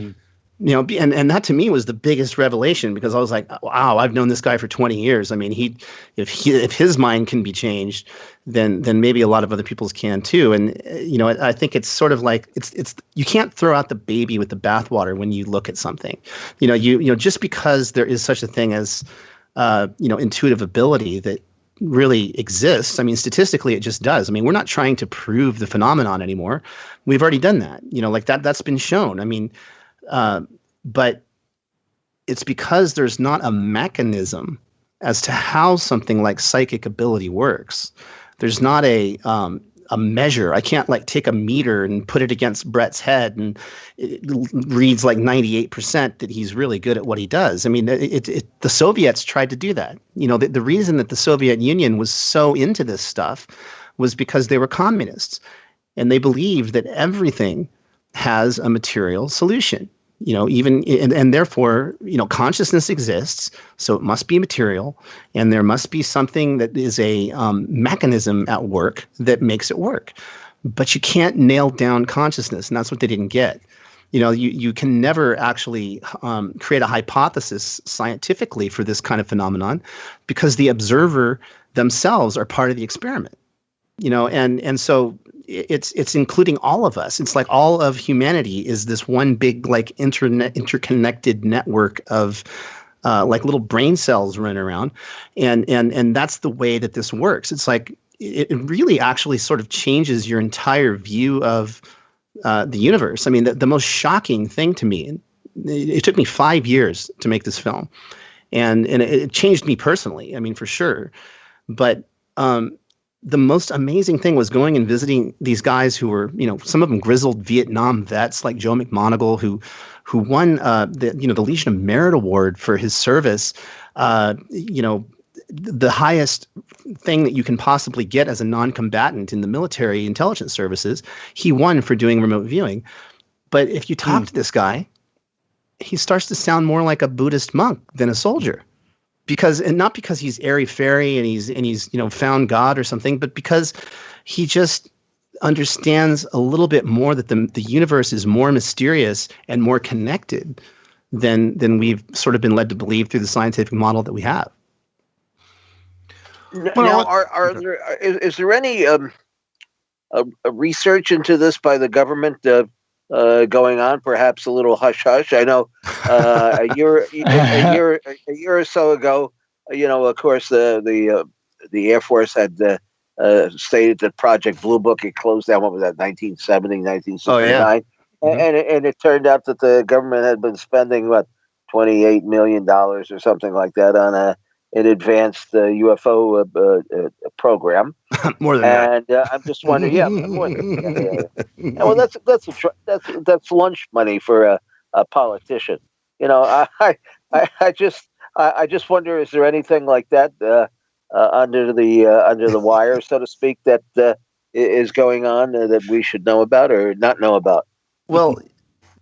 And that to me was the biggest revelation, because I was like, wow, I've known this guy for 20 years. I mean, if his mind can be changed, then maybe a lot of other people's can too. And I think it's sort of like it's you can't throw out the baby with the bathwater when you look at something. Just because there is such a thing as intuitive ability that really exists. I mean, statistically, it just does. I mean, we're not trying to prove the phenomenon anymore. We've already done that. That's been shown. I mean. But it's because there's not a mechanism as to how something like psychic ability works. There's not a measure. I can't take a meter and put it against Brett's head and it reads like 98% that he's really good at what he does. I mean, the Soviets tried to do that. The reason that the Soviet Union was so into this stuff was because they were communists, and they believed that everything has a material solution, and therefore, consciousness exists, so it must be material, and there must be something that is a mechanism at work that makes it work. But you can't nail down consciousness, and that's what they didn't get. You can never actually create a hypothesis scientifically for this kind of phenomenon, because the observer themselves are part of the experiment. And so it's including all of us. It's like all of humanity is this one big interconnected network of little brain cells running around, and that's the way that this works. It's like it really actually sort of changes your entire view of the universe. I mean, the most shocking thing to me, it took me 5 years to make this film, and it changed me personally. I mean, for sure, but. The most amazing thing was going and visiting these guys who were, some of them grizzled Vietnam vets like Joe McMoneagle, who won the Legion of Merit Award for his service. The highest thing that you can possibly get as a non-combatant in the military intelligence services, he won for doing remote viewing. But if you talk to this guy, he starts to sound more like a Buddhist monk than a soldier. Not because he's airy-fairy and he's found God or something, but because he just understands a little bit more that the universe is more mysterious and more connected than we've sort of been led to believe through the scientific model that we have. Now, is there any research into this by the government going on? Perhaps a little hush hush. I know a year or so ago, of course, the Air Force had stated that Project Blue Book, it closed down, what was that, 1970, 1969? Mm-hmm. And it turned out that the government had been spending, what, $28 million or something like that on an advanced UFO program. More than that. And I'm just wondering, yeah, more than that. Yeah, well, that's lunch money for a politician. You know, I just wonder, is there anything like that under the wire, so to speak, that is going on that we should know about or not know about? Well,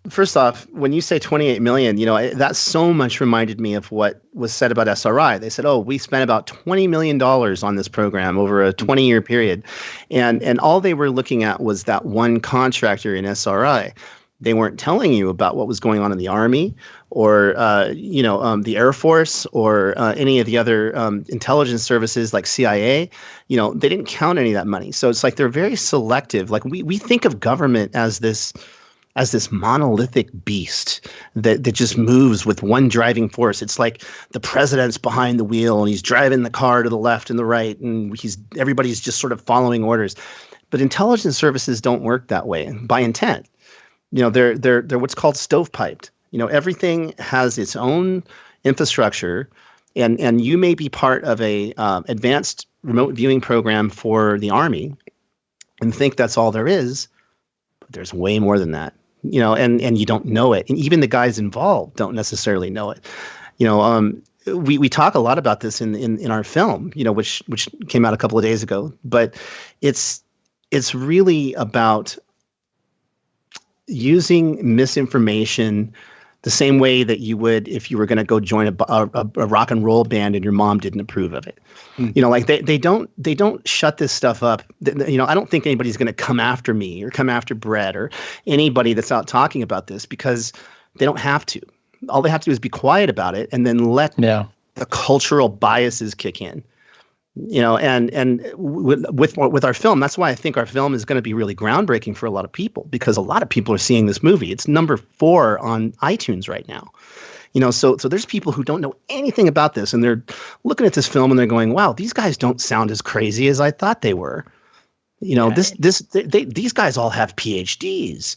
first off, when you say 28 million, that so much reminded me of what was said about SRI. They said, "Oh, we spent about $20 million on this program over a 20-year period," and all they were looking at was that one contractor in SRI. They weren't telling you about what was going on in the Army or the Air Force or any of the other intelligence services like CIA. They didn't count any of that money. So it's like they're very selective. Like we think of government as this monolithic beast that just moves with one driving force. It's like the president's behind the wheel and he's driving the car to the left and the right, and everybody's just sort of following orders. But intelligence services don't work that way by intent. They're what's called stovepiped. Everything has its own infrastructure, and you may be part of a advanced remote viewing program for the Army and think that's all there is, but there's way more than that. And you don't know it, and even the guys involved don't necessarily know it. We talk a lot about this in our film, which came out a couple of days ago, but it's really about using misinformation the same way that you would if you were going to go join a rock and roll band and your mom didn't approve of it. Like they don't shut this stuff up. I don't think anybody's going to come after me or come after Brett or anybody that's out talking about this, because they don't have to. All they have to do is be quiet about it and then let the cultural biases kick in. And with our film, that's why I think our film is going to be really groundbreaking for a lot of people, because a lot of people are seeing this movie. It's number 4 on iTunes right now. So there's people who don't know anything about this, and they're looking at this film and they're going, "Wow, these guys don't sound as crazy as I thought they were." These guys all have PhDs.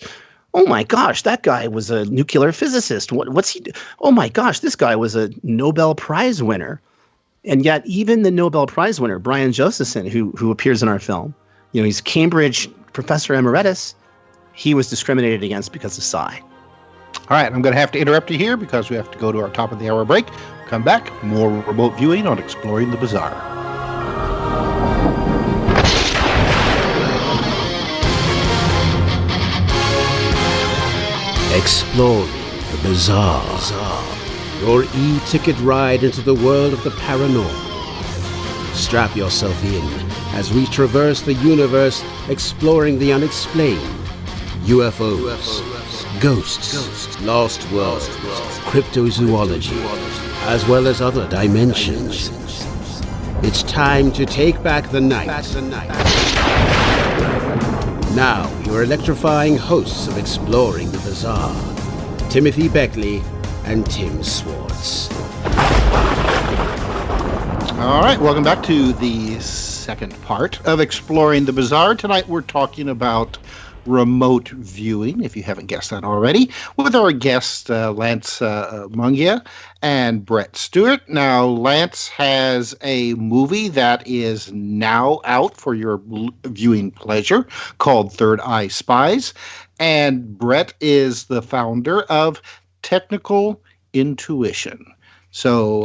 Oh my gosh, that guy was a nuclear physicist. What's he? Oh my gosh, this guy was a Nobel Prize winner. And yet, even the Nobel Prize winner, Brian Josephson, who appears in our film, he's Cambridge professor emeritus. He was discriminated against because of psi. All right, I'm going to have to interrupt you here because we have to go to our top of the hour break. Come back, more remote viewing on Exploring the Bizarre. Exploring the Bizarre. Your e-ticket ride into the world of the paranormal. Strap yourself in as we traverse the universe, exploring the unexplained. UFOs, ghosts, lost worlds, cryptozoology, as well as other dimensions. It's time to take back the night. Now, your electrifying hosts of Exploring the Bizarre, Timothy Beckley and Tim Swartz. All right, welcome back to the second part of Exploring the Bizarre. Tonight we're talking about remote viewing, if you haven't guessed that already, with our guests Lance Mungia and Brett Stewart. Now, Lance has a movie that is now out for your viewing pleasure called Third Eye Spies, and Brett is the founder of Technical Intuition. So,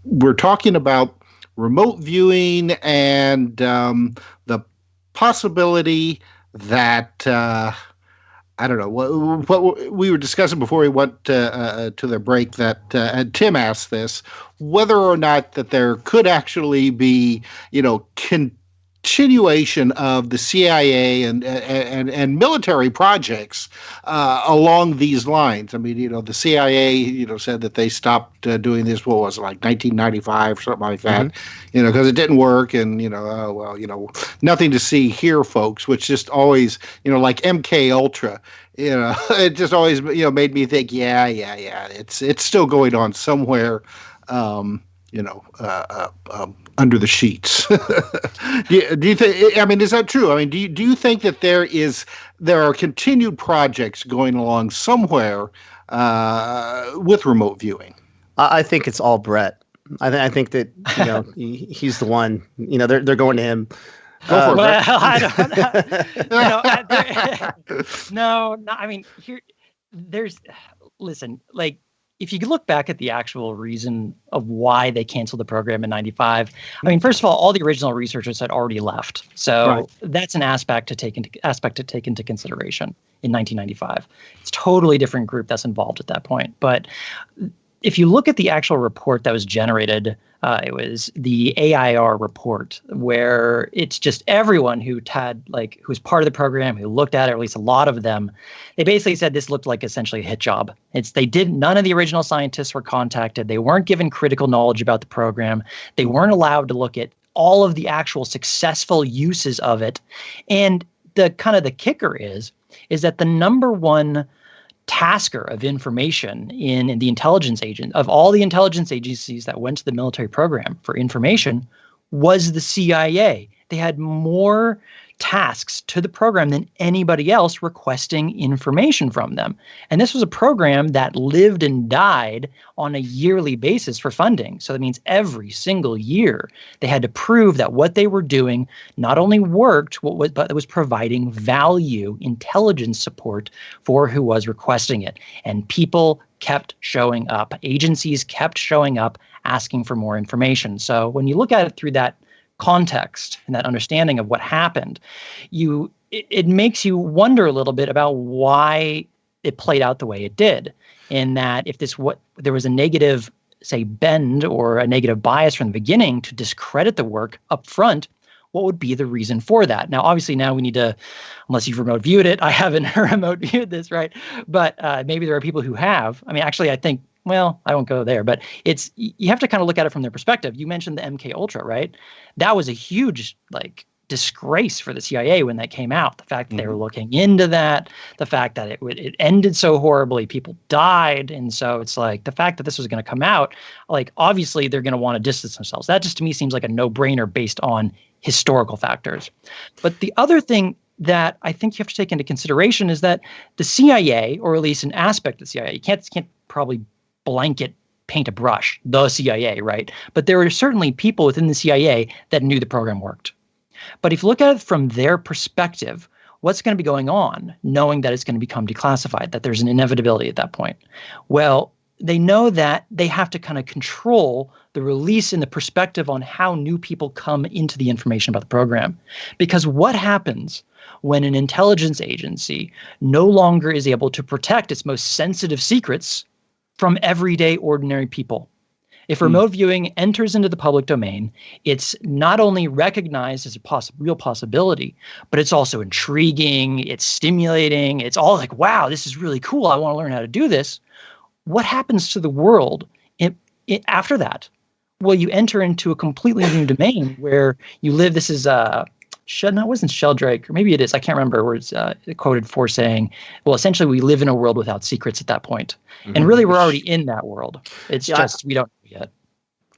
we're talking about remote viewing and the possibility that I don't know what we were discussing before we went to the break. That and Tim asked this, whether or not that there could actually be continuation of the CIA and military projects along these lines. I mean, the CIA, said that they stopped doing this. What was it, like 1995 or something like that? Because it didn't work, and nothing to see here, folks. Which just always, like MK Ultra. It just always, made me think, yeah, it's still going on somewhere. under the sheets. do you think? I mean, is that true? I mean, do you think that there are continued projects going along somewhere with remote viewing? I think it's all Brett. I think that he's the one. They're going to him. Go for it. Well, I don't. No. I mean, listen, like, if you look back at the actual reason of why they canceled the program in '95, I mean, first of all the original researchers had already left, so that's an aspect to take into consideration in 1995. It's a totally different group that's involved at that point. But if you look at the actual report that was generated, it was the AIR report, where it's just everyone who was part of the program, who looked at it, or at least a lot of them, they basically said this looked like essentially a hit job. None of the original scientists were contacted. They weren't given critical knowledge about the program. They weren't allowed to look at all of the actual successful uses of it. And the kicker is that the number one tasker of information in the intelligence agent of all the intelligence agencies that went to the military program for information was the CIA. They had more tasks to the program than anybody else requesting information from them. And this was a program that lived and died on a yearly basis for funding. So that means every single year they had to prove that what they were doing not only worked, but it was providing value, intelligence support for who was requesting it. And people kept showing up. Agencies kept showing up asking for more information. So when you look at it through that context and that understanding of what happened, it makes you wonder a little bit about why it played out the way it did. In that if there was a negative, say, bend or a negative bias from the beginning to discredit the work up front, what would be the reason for that? Now, obviously, now we need to, unless you've remote viewed it, I haven't remote viewed this, right? But maybe there are people who have. I mean, actually, I think, well, I won't go there, but you have to kind of look at it from their perspective. You mentioned the MK Ultra, right? That was a huge disgrace for the CIA when that came out. The fact that they were looking into that, the fact that it ended so horribly, people died, and so it's like the fact that this was going to come out, obviously they're going to want to distance themselves. That just to me seems like a no-brainer based on historical factors. But the other thing that I think you have to take into consideration is that the CIA, or at least an aspect of the CIA, you can't probably blanket paint a brush, the CIA, right? But there were certainly people within the CIA that knew the program worked. But if you look at it from their perspective, what's going to be going on, knowing that it's going to become declassified, that there's an inevitability at that point? Well, they know that they have to kind of control the release and the perspective on how new people come into the information about the program. Because what happens when an intelligence agency no longer is able to protect its most sensitive secrets from everyday ordinary people? If remote viewing enters into the public domain, it's not only recognized as a real possibility, but it's also intriguing, it's stimulating, it's all like, wow, this is really cool, I want to learn how to do this. What happens to the world after that? Well, you enter into a completely new domain where you live. This is it wasn't Sheldrake, or maybe it is, I can't remember, where it's quoted for saying, well, essentially we live in a world without secrets at that point. And really we're already in that world. It's just, we don't know yet.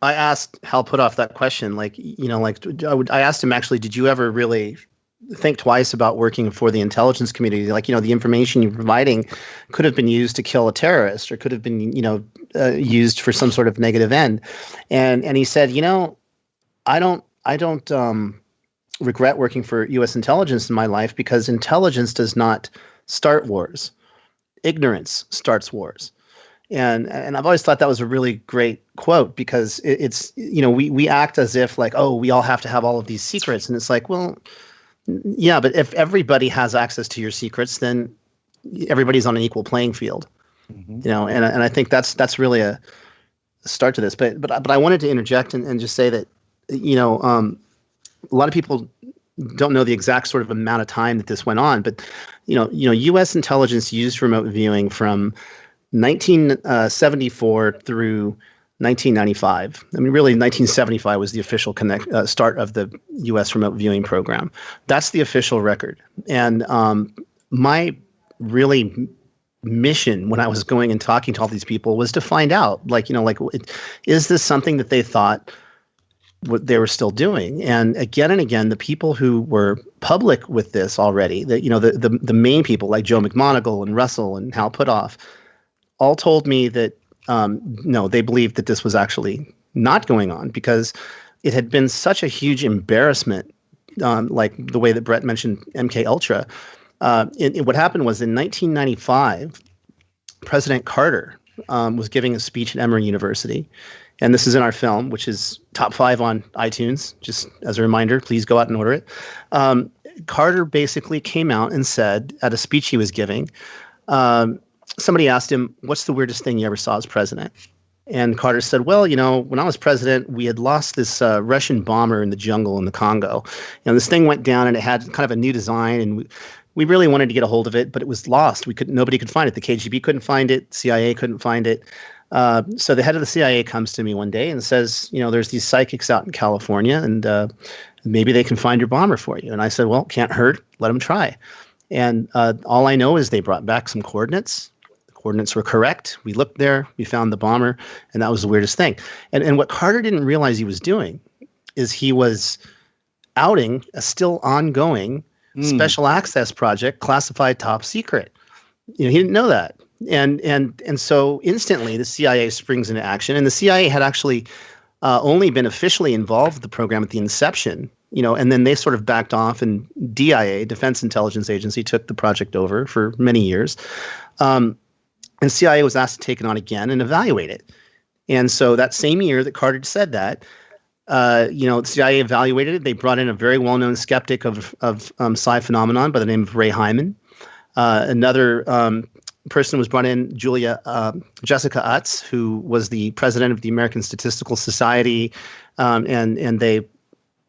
I asked Hal Puthoff that question, I asked him actually, did you ever really think twice about working for the intelligence community? The information you're providing could have been used to kill a terrorist, or could have been, used for some sort of negative end. And he said, I don't regret working for U.S. intelligence in my life, because intelligence does not start wars. Ignorance starts wars. And I've always thought that was a really great quote, because it's we act as if we all have to have all of these secrets. And it's like, well, yeah, but if everybody has access to your secrets, then everybody's on an equal playing field. And I think that's really a start to this. But I wanted to interject and just say that, a lot of people don't know the exact sort of amount of time that this went on, but U.S. intelligence used remote viewing from 1974 through 1995. I mean, really, 1975 was the official start of the U.S. remote viewing program. That's the official record. And my really mission when I was going and talking to all these people was to find out, is this something that they thought what they were still doing? And again, the people who were public with this already, the main people like Joe McMoneagle and Russell and Hal Puthoff, all told me that no, they believed that this was actually not going on because it had been such a huge embarrassment, like the way that Brett mentioned MK Ultra. What happened was in 1995, President Carter was giving a speech at Emory University. And this is in our film, which is top 5 on iTunes. Just as a reminder, please go out and order it. Carter basically came out and said at a speech he was giving, somebody asked him, what's the weirdest thing you ever saw as president? And Carter said, well, when I was president, we had lost this Russian bomber in the jungle in the Congo. This thing went down and it had kind of a new design, and we really wanted to get a hold of it, but it was lost. Nobody could find it. The KGB couldn't find it. CIA couldn't find it. So the head of the CIA comes to me one day and says, there's these psychics out in California, and maybe they can find your bomber for you. And I said, well, can't hurt. Let them try. And all I know is they brought back some coordinates. The coordinates were correct. We looked there. We found the bomber. And that was the weirdest thing. And what Carter didn't realize he was doing is he was outing a still ongoing special access project, classified top secret. He didn't know that. And so instantly the CIA springs into action, and the CIA had actually only been officially involved with the program at the inception, and then they sort of backed off, and DIA, Defense Intelligence Agency, took the project over for many years. And CIA was asked to take it on again and evaluate it. And so that same year that Carter said that, the CIA evaluated it. They brought in a very well-known skeptic of psi phenomenon by the name of Ray Hyman. Another person was brought in, Jessica Utz, who was the president of the American Statistical Society, and they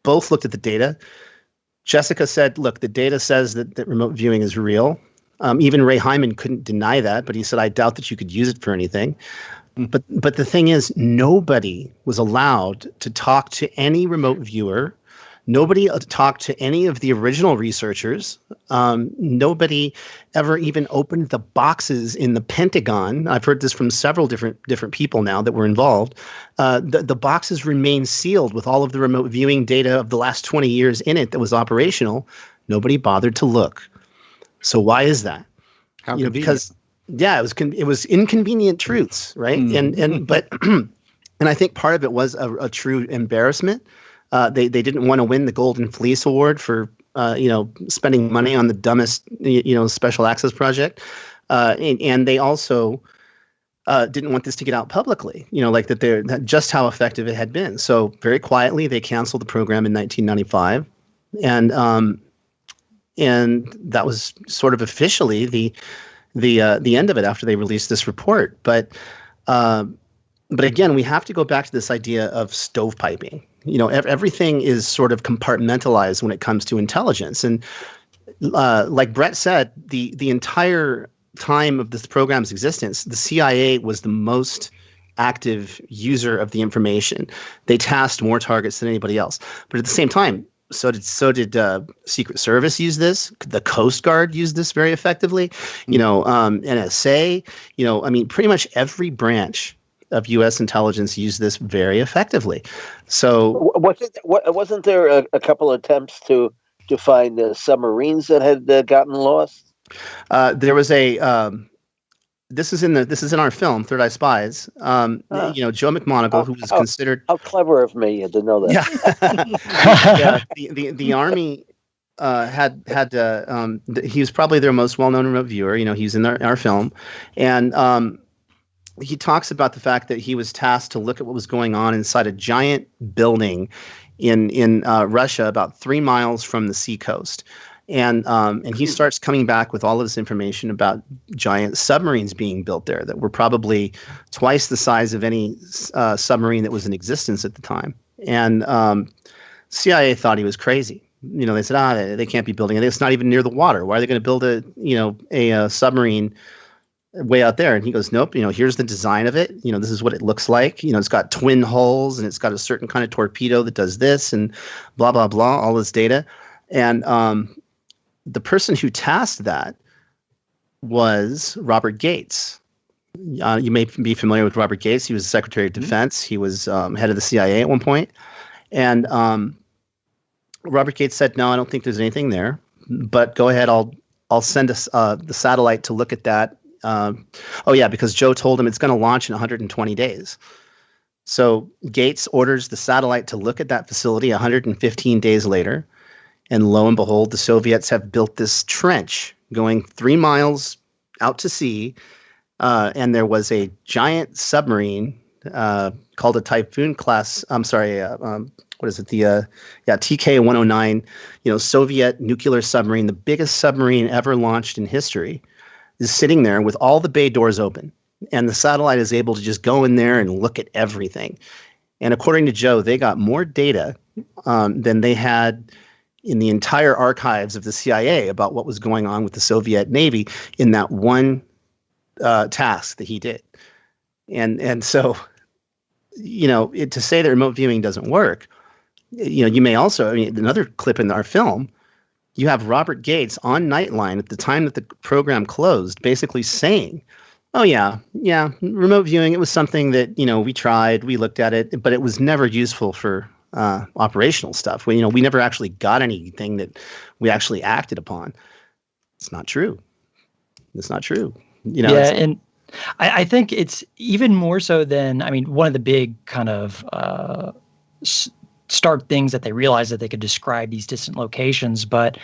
both looked at the data. Jessica said, look, the data says that remote viewing is real. Even Ray Hyman couldn't deny that, but he said, I doubt that you could use it for anything. But the thing is, nobody was allowed to talk to any remote viewer. Nobody talked to any of the original researchers. Nobody ever even opened the boxes in the Pentagon. I've heard this from several different people now that were involved. The boxes remain sealed with all of the remote viewing data of the last 20 years in it that was operational. Nobody bothered to look. So why is that? How convenient. Because it was inconvenient truths, right? But I think part of it was a true embarrassment. They didn't want to win the Golden Fleece Award for spending money on the dumbest special access project, and they also didn't want this to get out publicly. Just how effective it had been. So very quietly they canceled the program in 1995, and that was sort of officially the end of it after they released this report. But again, we have to go back to this idea of stovepiping. Everything is sort of compartmentalized when it comes to intelligence. And like Brett said, the entire time of this program's existence, the CIA was the most active user of the information. They tasked more targets than anybody else. But at the same time, so did Secret Service use this. The Coast Guard used this very effectively. NSA. Pretty much every branch of U.S. intelligence used this very effectively. So wasn't there a couple of attempts to find submarines that had gotten lost? There was a. This is in our film, Third Eye Spies. Joe McMoneagle, who was considered. How clever of me to know that. Yeah. The Army he was probably their most well-known remote viewer. He's in our film, and he talks about the fact that he was tasked to look at what was going on inside a giant building in Russia, about 3 miles from the seacoast. And he starts coming back with all of this information about giant submarines being built there that were probably twice the size of any submarine that was in existence at the time. And CIA thought he was crazy. They said, they can't be building it. It's not even near the water. Why are they going to build a submarine way out there? And he goes, nope, here's the design of it. This is what it looks like. It's got twin hulls and it's got a certain kind of torpedo that does this and blah, blah, blah, all this data. And the person who tasked that was Robert Gates. You may be familiar with Robert Gates. He was Secretary of Defense. He was head of the CIA at one point. And Robert Gates said, "No, I don't think there's anything there. But go ahead. I'll send us the satellite to look at that." Because Joe told him it's going to launch in 120 days. So Gates orders the satellite to look at that facility 115 days later. And lo and behold, the Soviets have built this trench going 3 miles out to sea. And there was a giant submarine called a Typhoon class. What is it? The TK-109, Soviet nuclear submarine, the biggest submarine ever launched in history, is sitting there with all the bay doors open. And the satellite is able to just go in there and look at everything. And according to Joe, they got more data than they had in the entire archives of the CIA about what was going on with the Soviet Navy in that one task that he did. And so, to say that remote viewing doesn't work, you may also, another clip in our film, you have Robert Gates on Nightline at the time that the program closed, basically saying, "Oh yeah, remote viewing, it was something that, we tried, we looked at it, but it was never useful for operational stuff. We never actually got anything that we actually acted upon." It's not true. It's not true. And I think it's even more so than, one of the big kind of start things that they realized that they could describe these distant locations, but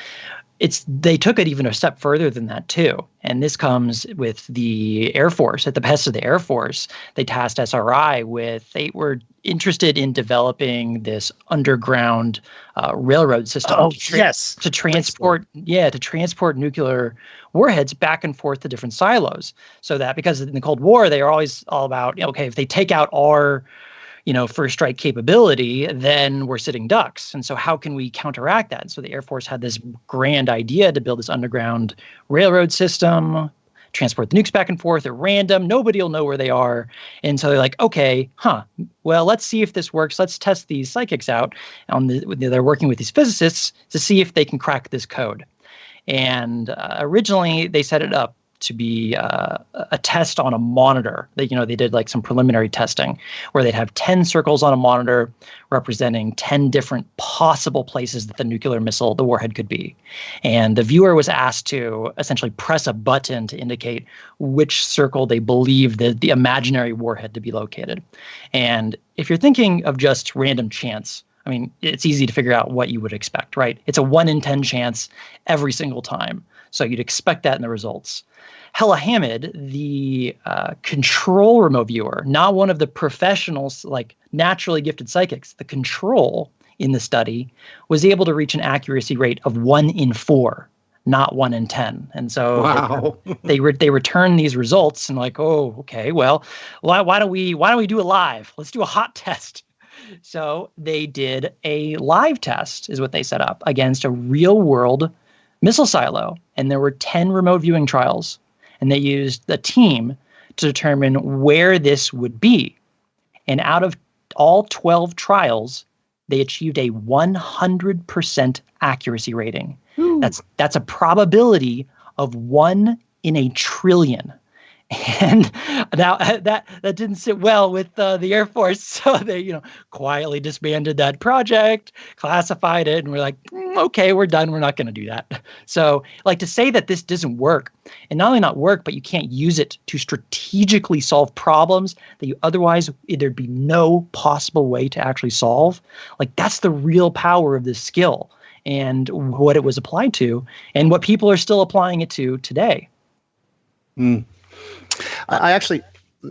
they took it even a step further than that too. And this comes with the Air Force. At the behest of the Air Force, they tasked SRI they were interested in developing this underground railroad system to transport nuclear warheads back and forth to different silos. So that, because in the Cold War, they are always all about, if they take out our first strike capability, then we're sitting ducks. And so how can we counteract that? And so the Air Force had this grand idea to build this underground railroad system, transport the nukes back and forth at random. Nobody will know where they are. And so they're like, okay, well, let's see if this works. Let's test these psychics out. They're working with these physicists to see if they can crack this code. And originally they set it up to be a test on a monitor. They did like some preliminary testing where they'd have 10 circles on a monitor representing 10 different possible places that the nuclear missile, the warhead, could be. And the viewer was asked to essentially press a button to indicate which circle they believed the imaginary warhead to be located. And if you're thinking of just random chance, it's easy to figure out what you would expect, right? It's a 1 in 10 chance every single time. So you'd expect that in the results. Hella Hamid, the control remote viewer, not one of the professionals, like naturally gifted psychics, the control in the study was able to reach an accuracy rate of 1 in 4, not 1 in 10. And so wow. they return these results and like, oh, okay, well, why don't we do it live? Let's do a hot test. So they did a live test, is what they set up, against a real world missile silo. And there were 10 remote viewing trials. And they used a team to determine where this would be. And out of all 12 trials, they achieved a 100% accuracy rating. Ooh. That's a probability of 1 in a trillion. And now that didn't sit well with the Air Force, so they quietly disbanded that project, classified it, and we're like, okay, we're done. We're not going to do that. So, to say that this doesn't work, and not only not work, but you can't use it to strategically solve problems that you otherwise there'd be no possible way to actually solve. That's the real power of this skill and what it was applied to, and what people are still applying it to today. I actually,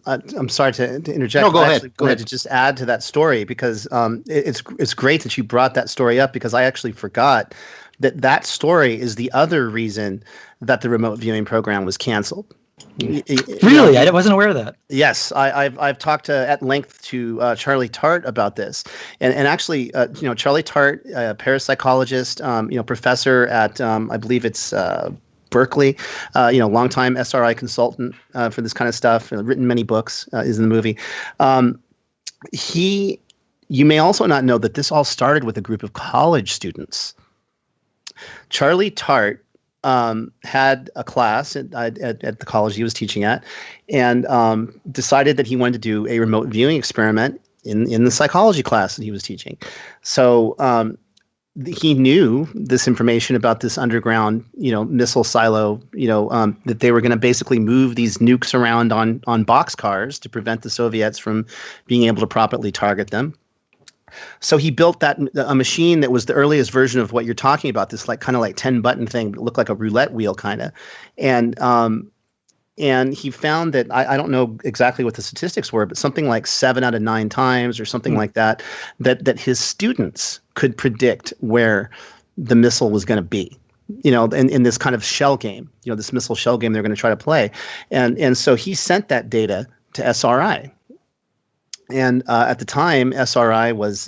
I'm sorry to interject. No, go ahead. Go ahead. To just add to that story, because it's great that you brought that story up, because I actually forgot that story is the other reason that the remote viewing program was canceled. Really? I wasn't aware of that. Yes, I've talked at length to Charlie Tart about this, and actually, Charlie Tart, parapsychologist, professor at I believe it's Berkeley, longtime SRI consultant for this kind of stuff, written many books, is in the movie. You may also not know that this all started with a group of college students. Charlie Tart had a class at the college he was teaching at, and decided that he wanted to do a remote viewing experiment in the psychology class that he was teaching. So he knew this information about this underground, missile silo, that they were going to basically move these nukes around on boxcars to prevent the Soviets from being able to properly target them. So he built a machine that was the earliest version of what you're talking about, this kind of 10-button thing that looked like a roulette wheel kind of. And he found that, I don't know exactly what the statistics were, but something like 7 out of 9 times or something like that his students could predict where the missile was going to be, in this kind of shell game, this missile shell game they're going to try to play. And so he sent that data to SRI. And at the time, SRI was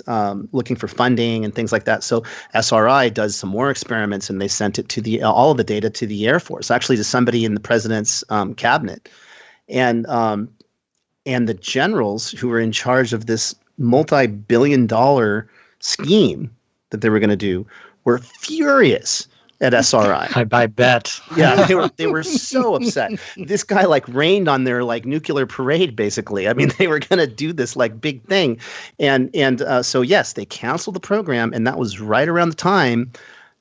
looking for funding and things like that. So SRI does some more experiments, and they sent it to all of the data to the Air Force, actually to somebody in the president's cabinet. And the generals who were in charge of this multi-billion-dollar scheme that they were going to do were furious at SRI. I bet. Yeah, they were so upset. This guy rained on their nuclear parade, basically. I mean, they were going to do this big thing, and so yes, they canceled the program, and that was right around the time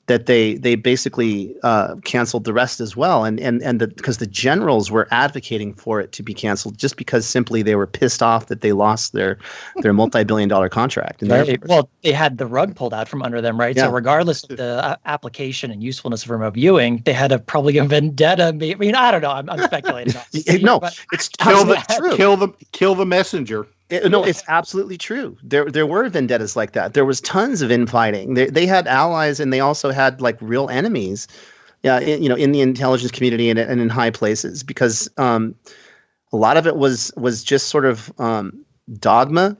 that they basically canceled the rest as well, and because the generals were advocating for it to be canceled, just because simply they were pissed off that they lost their multi-billion-dollar contract. Right. Well, they had the rug pulled out from under them, right? Yeah. So regardless of the application and usefulness of remote viewing, they had probably a vendetta. I mean, I don't know. I'm speculating. No, it's true. Kill the messenger. No, it's absolutely true. There were vendettas like that. There was tons of infighting. They had allies, and they also had real enemies. In the intelligence community and in high places, because a lot of it was just sort of dogma.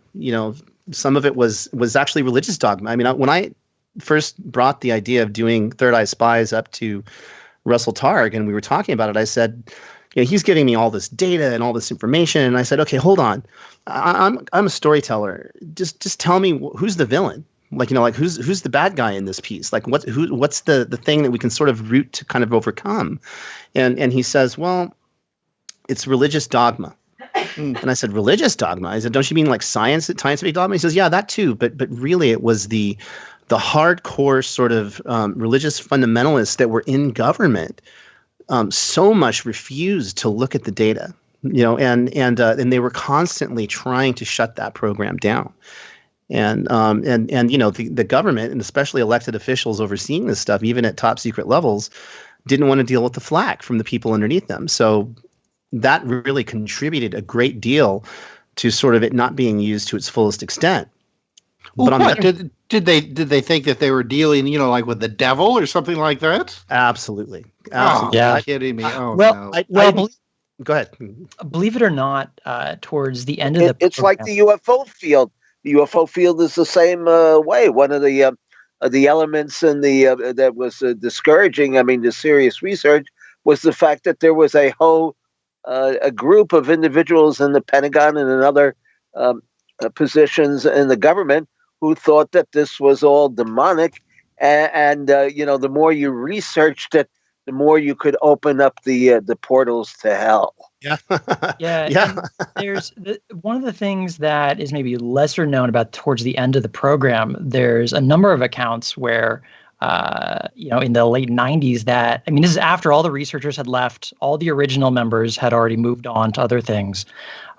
Some of it was actually religious dogma. I mean, when I first brought the idea of doing Third Eye Spies up to Russell Targ, and we were talking about it, I said, he's giving me all this data and all this information, and I said, okay, hold on. I'm a storyteller. Just tell me who's the villain. Who's the bad guy in this piece? What's the thing that we can sort of root to kind of overcome? And he says, well, it's religious dogma. And I said, religious dogma? I said, don't you mean scientific dogma? He says, yeah, that too. But really, it was the hardcore sort of religious fundamentalists that were in government. So much refused to look at the data, and they were constantly trying to shut that program down. And the government, and especially elected officials overseeing this stuff, even at top secret levels, didn't want to deal with the flack from the people underneath them. So that really contributed a great deal to sort of it not being used to its fullest extent. Well, but did they think that they were dealing, with the devil or something like that? Absolutely. Oh, yeah. Kidding me? Oh, well, no. Go ahead. Believe it or not, towards the end of the it's like the UFO field. The UFO field is the same way. One of the elements in the that was discouraging, the serious research, was the fact that there was a whole a group of individuals in the Pentagon and in other positions in the government who thought that this was all demonic, and the more you researched it, the more you could open up the portals to hell. Yeah. Yeah. There's one of the things that is maybe lesser known about towards the end of the program. There's a number of accounts where, in the late 90s this is after all the researchers had left, all the original members had already moved on to other things,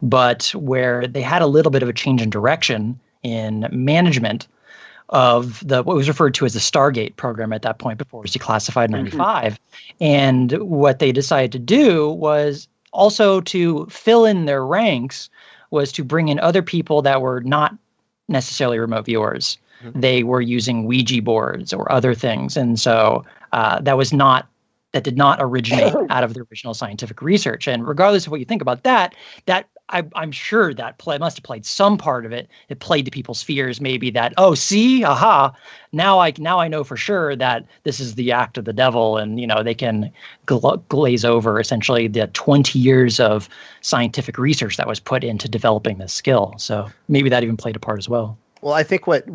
but where they had a little bit of a change in direction in management of what was referred to as the Stargate program at that point before it was declassified in 95. And what they decided to do was also to fill in their ranks was to bring in other people that were not necessarily remote viewers. They were using Ouija boards or other things. And so that did not originate out of the original scientific research. And regardless of what you think about that I'm sure that must have played some part of it. It played to people's fears, maybe that, now I know for sure that this is the act of the devil, and they can glaze over essentially the 20 years of scientific research that was put into developing this skill. So maybe that even played a part as well. Well, I think what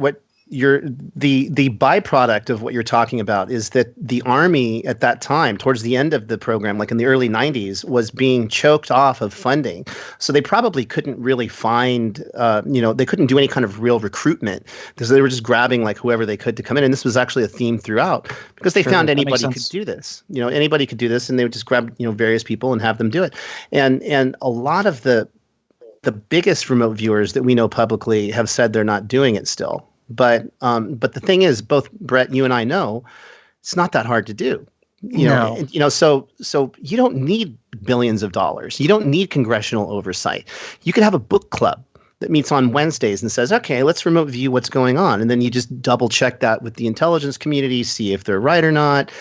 the byproduct of what you're talking about is that the Army at that time, towards the end of the program, like in the early 90s, was being choked off of funding. So they probably couldn't really find, they couldn't do any kind of real recruitment because they were just grabbing like whoever they could to come in. And this was actually a theme throughout because they found anybody could do this. Anybody could do this, and they would just grab various people and have them do it. And a lot of the biggest remote viewers that we know publicly have said they're not doing it still. But the thing is, both Brett, you and I know, it's not that hard to do. So you don't need billions of dollars. You don't need congressional oversight. You could have a book club that meets on Wednesdays and says, okay, let's remote view what's going on. And then you just double check that with the intelligence community, see if they're right or not.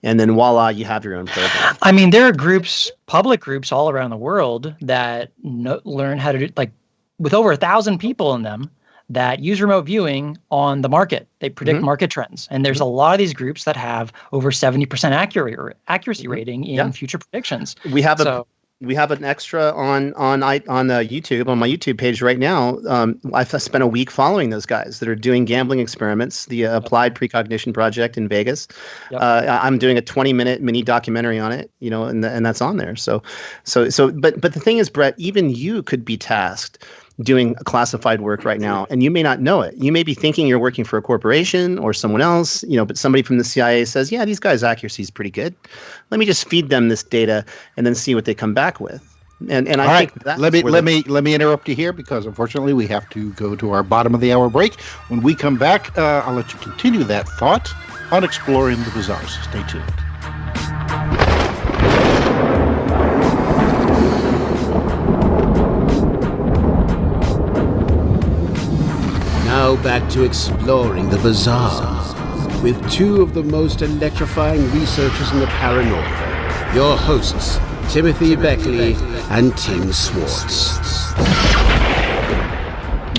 And then voila, you have your own program. I mean, there are groups, public groups all around the world that learn how to do, like with over 1,000 people in them, that use remote viewing on the market. They predict market trends. And there's a lot of these groups that have over 70% accuracy rating in future predictions. We have an extra on YouTube, on my YouTube page right now. I've spent a week following those guys that are doing gambling experiments, the Applied Precognition Project in Vegas. Yep. I'm doing a 20-minute mini documentary on it, and that's on there. But the thing is, Brett, even you could be tasked doing classified work right now, and you may not know it. You may be thinking you're working for a corporation or someone else, but somebody from the CIA says, yeah, these guys' accuracy is pretty good. Let me just feed them this data and then see what they come back with. And I think that's let me interrupt you here because unfortunately we have to go to our bottom of the hour break. When we come back, I'll let you continue that thought on Exploring the Bizarre. So stay tuned. Now back to Exploring the Bizarre with two of the most electrifying researchers in the paranormal, your hosts, Timothy Beckley and Tim Swartz.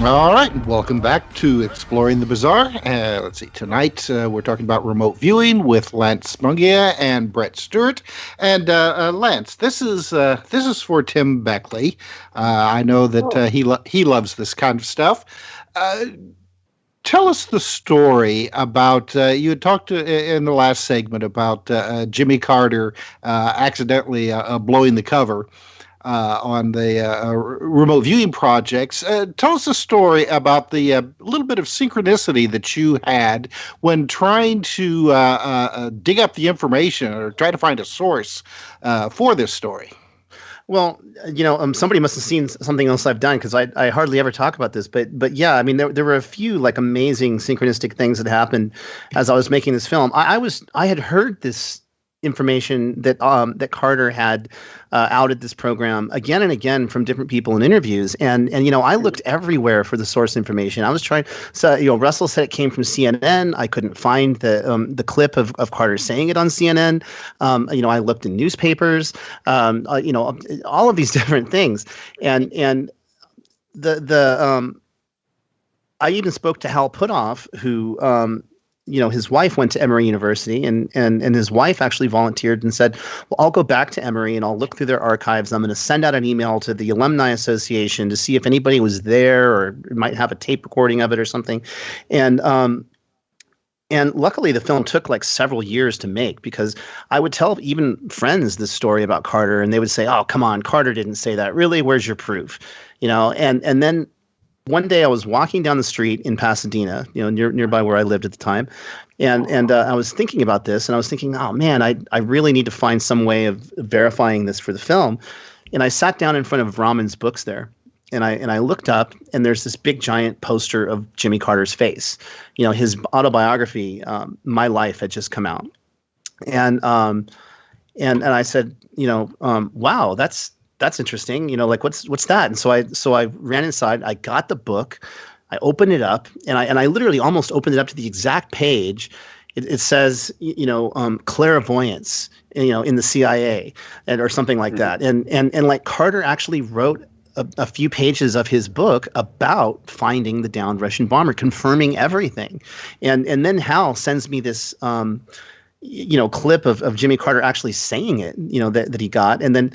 All right, welcome back to Exploring the Bizarre. Let's see, tonight we're talking about remote viewing with Lance Mungia and Brett Stewart. And Lance, this is for Tim Beckley. I know that he loves this kind of stuff. Tell us the story about, you had talked in the last segment about Jimmy Carter accidentally blowing the cover on the remote viewing projects. Tell us a story about the little bit of synchronicity that you had when trying to dig up the information or try to find a source for this story. Well, somebody must have seen something else I've done because I hardly ever talk about this. But yeah, I mean, there were a few like amazing synchronistic things that happened as I was making this film. I had heard this information that Carter had outed this program again and again from different people in interviews, and I looked everywhere for the source information. I was trying. So Russell said it came from CNN. I couldn't find the clip of Carter saying it on CNN. I looked in newspapers. All of these different things, and I even spoke to Hal Puthoff, who his wife went to Emory University, and his wife actually volunteered and said, well, I'll go back to Emory and I'll look through their archives. I'm going to send out an email to the Alumni Association to see if anybody was there or might have a tape recording of it or something. And luckily the film took like several years to make because I would tell even friends this story about Carter and they would say, oh, come on, Carter didn't say that. Really? Where's your proof? And then one day I was walking down the street in Pasadena, nearby where I lived at the time. And I was thinking about this and I was thinking, oh man, I really need to find some way of verifying this for the film. And I sat down in front of Rahman's books there and I looked up and there's this big giant poster of Jimmy Carter's face. His autobiography, My Life, had just come out. And I said, wow, that's interesting. What's that? And so I ran inside. I got the book. I opened it up, and I literally almost opened it up to the exact page. It says, clairvoyance, in the CIA, or something like that. And like Carter actually wrote a few pages of his book about finding the downed Russian bomber, confirming everything. And then Hal sends me this clip of Jimmy Carter actually saying it, that he got, and then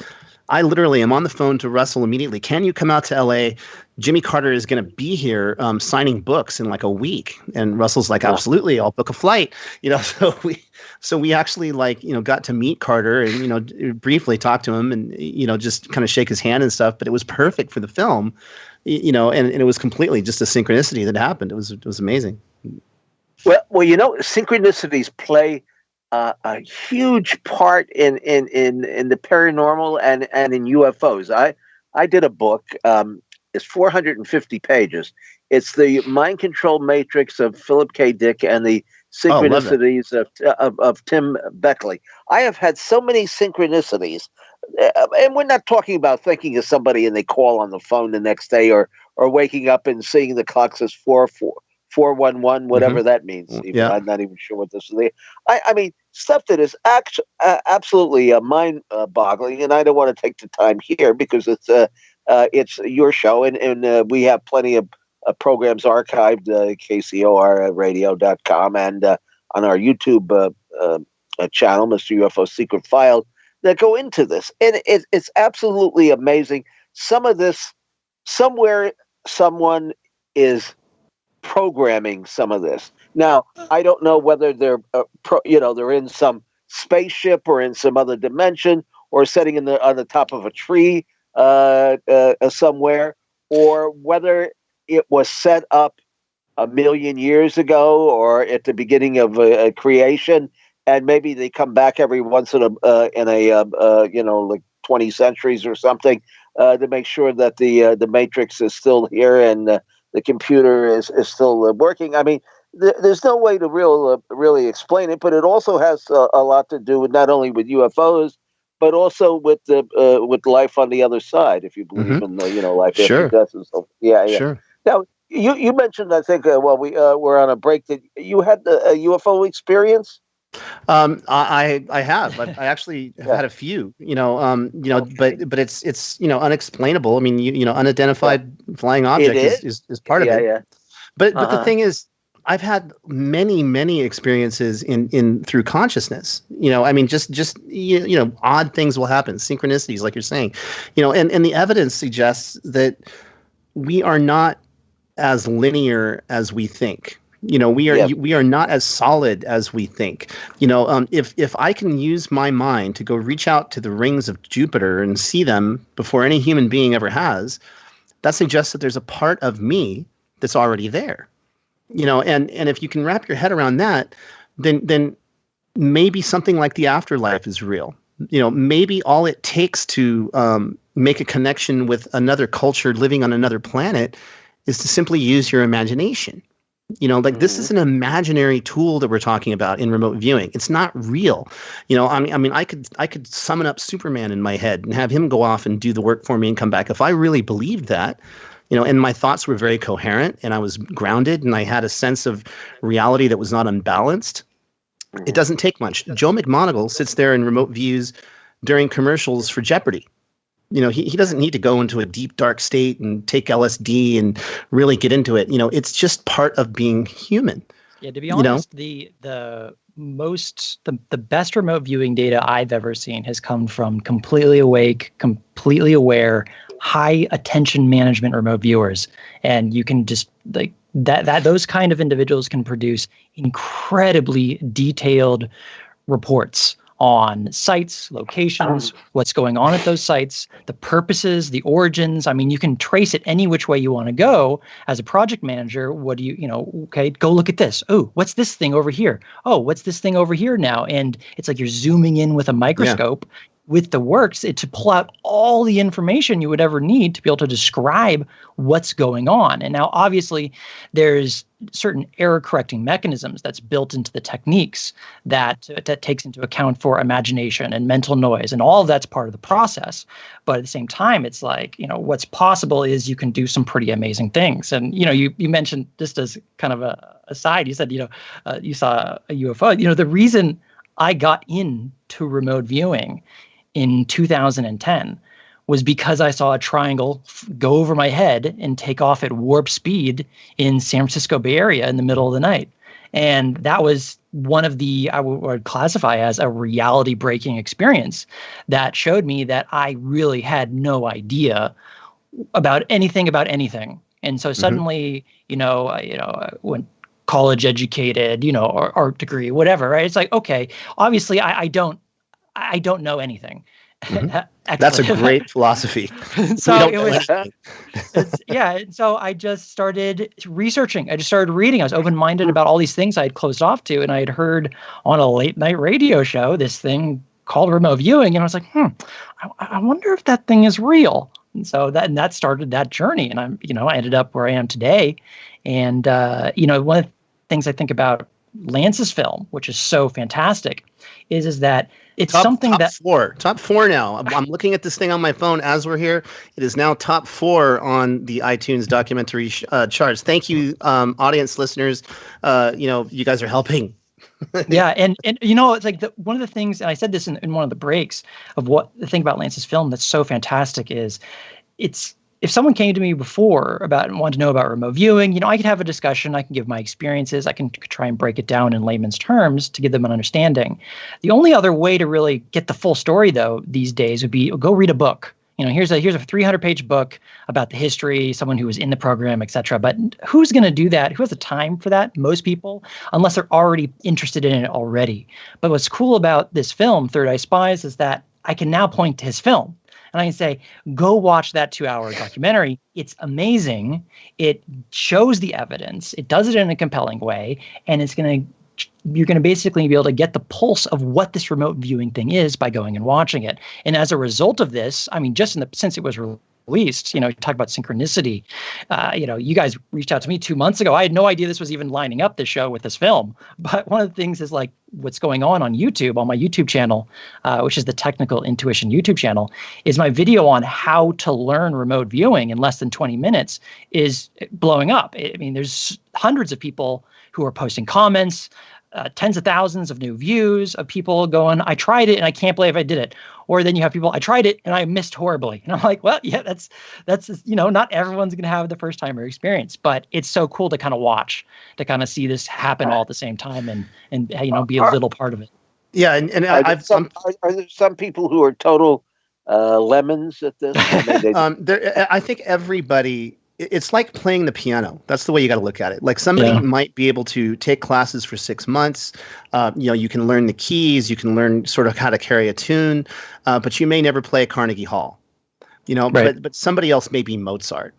I literally am on the phone to Russell immediately. Can you come out to LA? Jimmy Carter is going to be here signing books in like a week. And Russell's like, absolutely, I'll book a flight. So we actually got to meet Carter and, briefly talk to him and, just kind of shake his hand and stuff. But it was perfect for the film, and it was completely just a synchronicity that happened. It was amazing. Well, synchronicities play a huge part in the paranormal and in UFOs. I did a book. It's 450 pages. It's the mind control matrix of Philip K. Dick and the synchronicities of Tim Beckley. I have had so many synchronicities, and we're not talking about thinking of somebody and they call on the phone the next day, or waking up and seeing the clock says 411, whatever that means. I'm not even sure what this is. I mean, stuff that is absolutely mind-boggling, and I don't want to take the time here because it's your show, and we have plenty of programs archived, kcorradio.com, and on our YouTube channel, Mr. UFO Secret File, that go into this. And it's absolutely amazing. Some of this, somewhere, someone is programming some of this. Now, I don't know whether they're they're in some spaceship or in some other dimension or sitting on the top of a tree somewhere, or whether it was set up 1 million years ago or at the beginning of creation, and maybe they come back every once in like 20 centuries or something to make sure that the matrix is still here and the computer is still working. I mean, there's no way to really explain it, but it also has a lot to do with not only with UFOs, but also with life on the other side. If you believe in life after death and so. Sure. Now you mentioned, I think, while we were on a break, that you had a UFO experience. I have. I actually had a few. But it's unexplainable. I mean, unidentified flying object is part of it. Yeah. But the thing is, I've had many experiences in through consciousness. I mean, just odd things will happen, synchronicities, like you're saying. And the evidence suggests that we are not as linear as we think. We are not as solid as we think. If I can use my mind to go reach out to the rings of Jupiter and see them before any human being ever has, that suggests that there's a part of me that's already there. And if you can wrap your head around that, then maybe something like the afterlife is real. Maybe all it takes to make a connection with another culture living on another planet is to simply use your imagination. This is an imaginary tool that we're talking about in remote viewing. It's not real. I mean, I could summon up Superman in my head and have him go off and do the work for me and come back. If I really believed that, and my thoughts were very coherent and I was grounded and I had a sense of reality that was not unbalanced, it doesn't take much. Joe McMoneagle sits there in remote views during commercials for Jeopardy. He doesn't need to go into a deep, dark state and take LSD and really get into it. It's just part of being human. Yeah, to be honest, the best remote viewing data I've ever seen has come from completely awake, completely aware, high attention management remote viewers. And you can just those kind of individuals can produce incredibly detailed reports on sites, locations, what's going on at those sites, the purposes, the origins. I mean, you can trace it any which way you want to go. As a project manager, what do okay, go look at this. Oh, what's this thing over here? Oh, what's this thing over here now? And it's like you're zooming in with a microscope with the works to pull out all the information you would ever need to be able to describe what's going on. And now, obviously, there's certain error correcting mechanisms that's built into the techniques that takes into account for imagination and mental noise, and all of that's part of the process. But at the same time, it's like, what's possible is you can do some pretty amazing things. And, you mentioned, just as kind of a aside, you said, you saw a UFO. The reason I got into remote viewing in 2010 was because I saw a triangle go over my head and take off at warp speed in San Francisco Bay Area in the middle of the night. And that was one of the, I would classify as a reality breaking experience that showed me that I really had no idea about anything. And so suddenly, I went college educated, or art degree, whatever, right? It's like, okay, obviously I don't know anything. That's a great philosophy. So it was, so I just started researching. I just started reading. I was open-minded about all these things I had closed off to, and I had heard on a late night radio show this thing called remote viewing, and I was like, I wonder if that thing is real. And so that started that journey, and I ended up where I am today. And one of the things I think about Lance's film, which is so fantastic, is that it's top four now. I'm looking at this thing on my phone as we're here. It is now top 4 on the iTunes documentary charts. Thank you, audience listeners. You guys are helping. Yeah, and it's like one of the things, and I said this in one of the breaks, of what the thing about Lance's film that's so fantastic is, if someone came to me before and wanted to know about remote viewing, I could have a discussion. I can give my experiences. I can try and break it down in layman's terms to give them an understanding. The only other way to really get the full story, though, these days would be go read a book. Here's a 300-page book about the history, someone who was in the program, et cetera. But who's going to do that? Who has the time for that? Most people, unless they're already interested in it already. But what's cool about this film, Third Eye Spies, is that I can now point to his film. And I can say, go watch that 2-hour documentary. It's amazing. It shows the evidence. It does it in a compelling way. And you're going to basically be able to get the pulse of what this remote viewing thing is by going and watching it. And as a result of this, just since it was released, you talk about synchronicity. You guys reached out to me 2 months ago. I had no idea this was even lining up this show with this film. But one of the things is like what's going on YouTube, on my YouTube channel, which is the Technical Intuition YouTube channel, is my video on how to learn remote viewing in less than 20 minutes is blowing up. There's hundreds of people who are posting comments, tens of thousands of new views of people going, I tried it and I can't believe I did it. Or then you have people, I tried it and I missed horribly. And I'm like, well, yeah, that's not everyone's going to have the first timer experience, but it's so cool to kind of watch, to kind of see this happen all at the same time and be a little part of it. Yeah. And are there some people who are total lemons at this? I think everybody, it's like playing the piano. That's the way you got to look at it. Like somebody might be able to take classes for 6 months. You can learn the keys. You can learn sort of how to carry a tune, but you may never play Carnegie Hall. Right. But somebody else may be Mozart.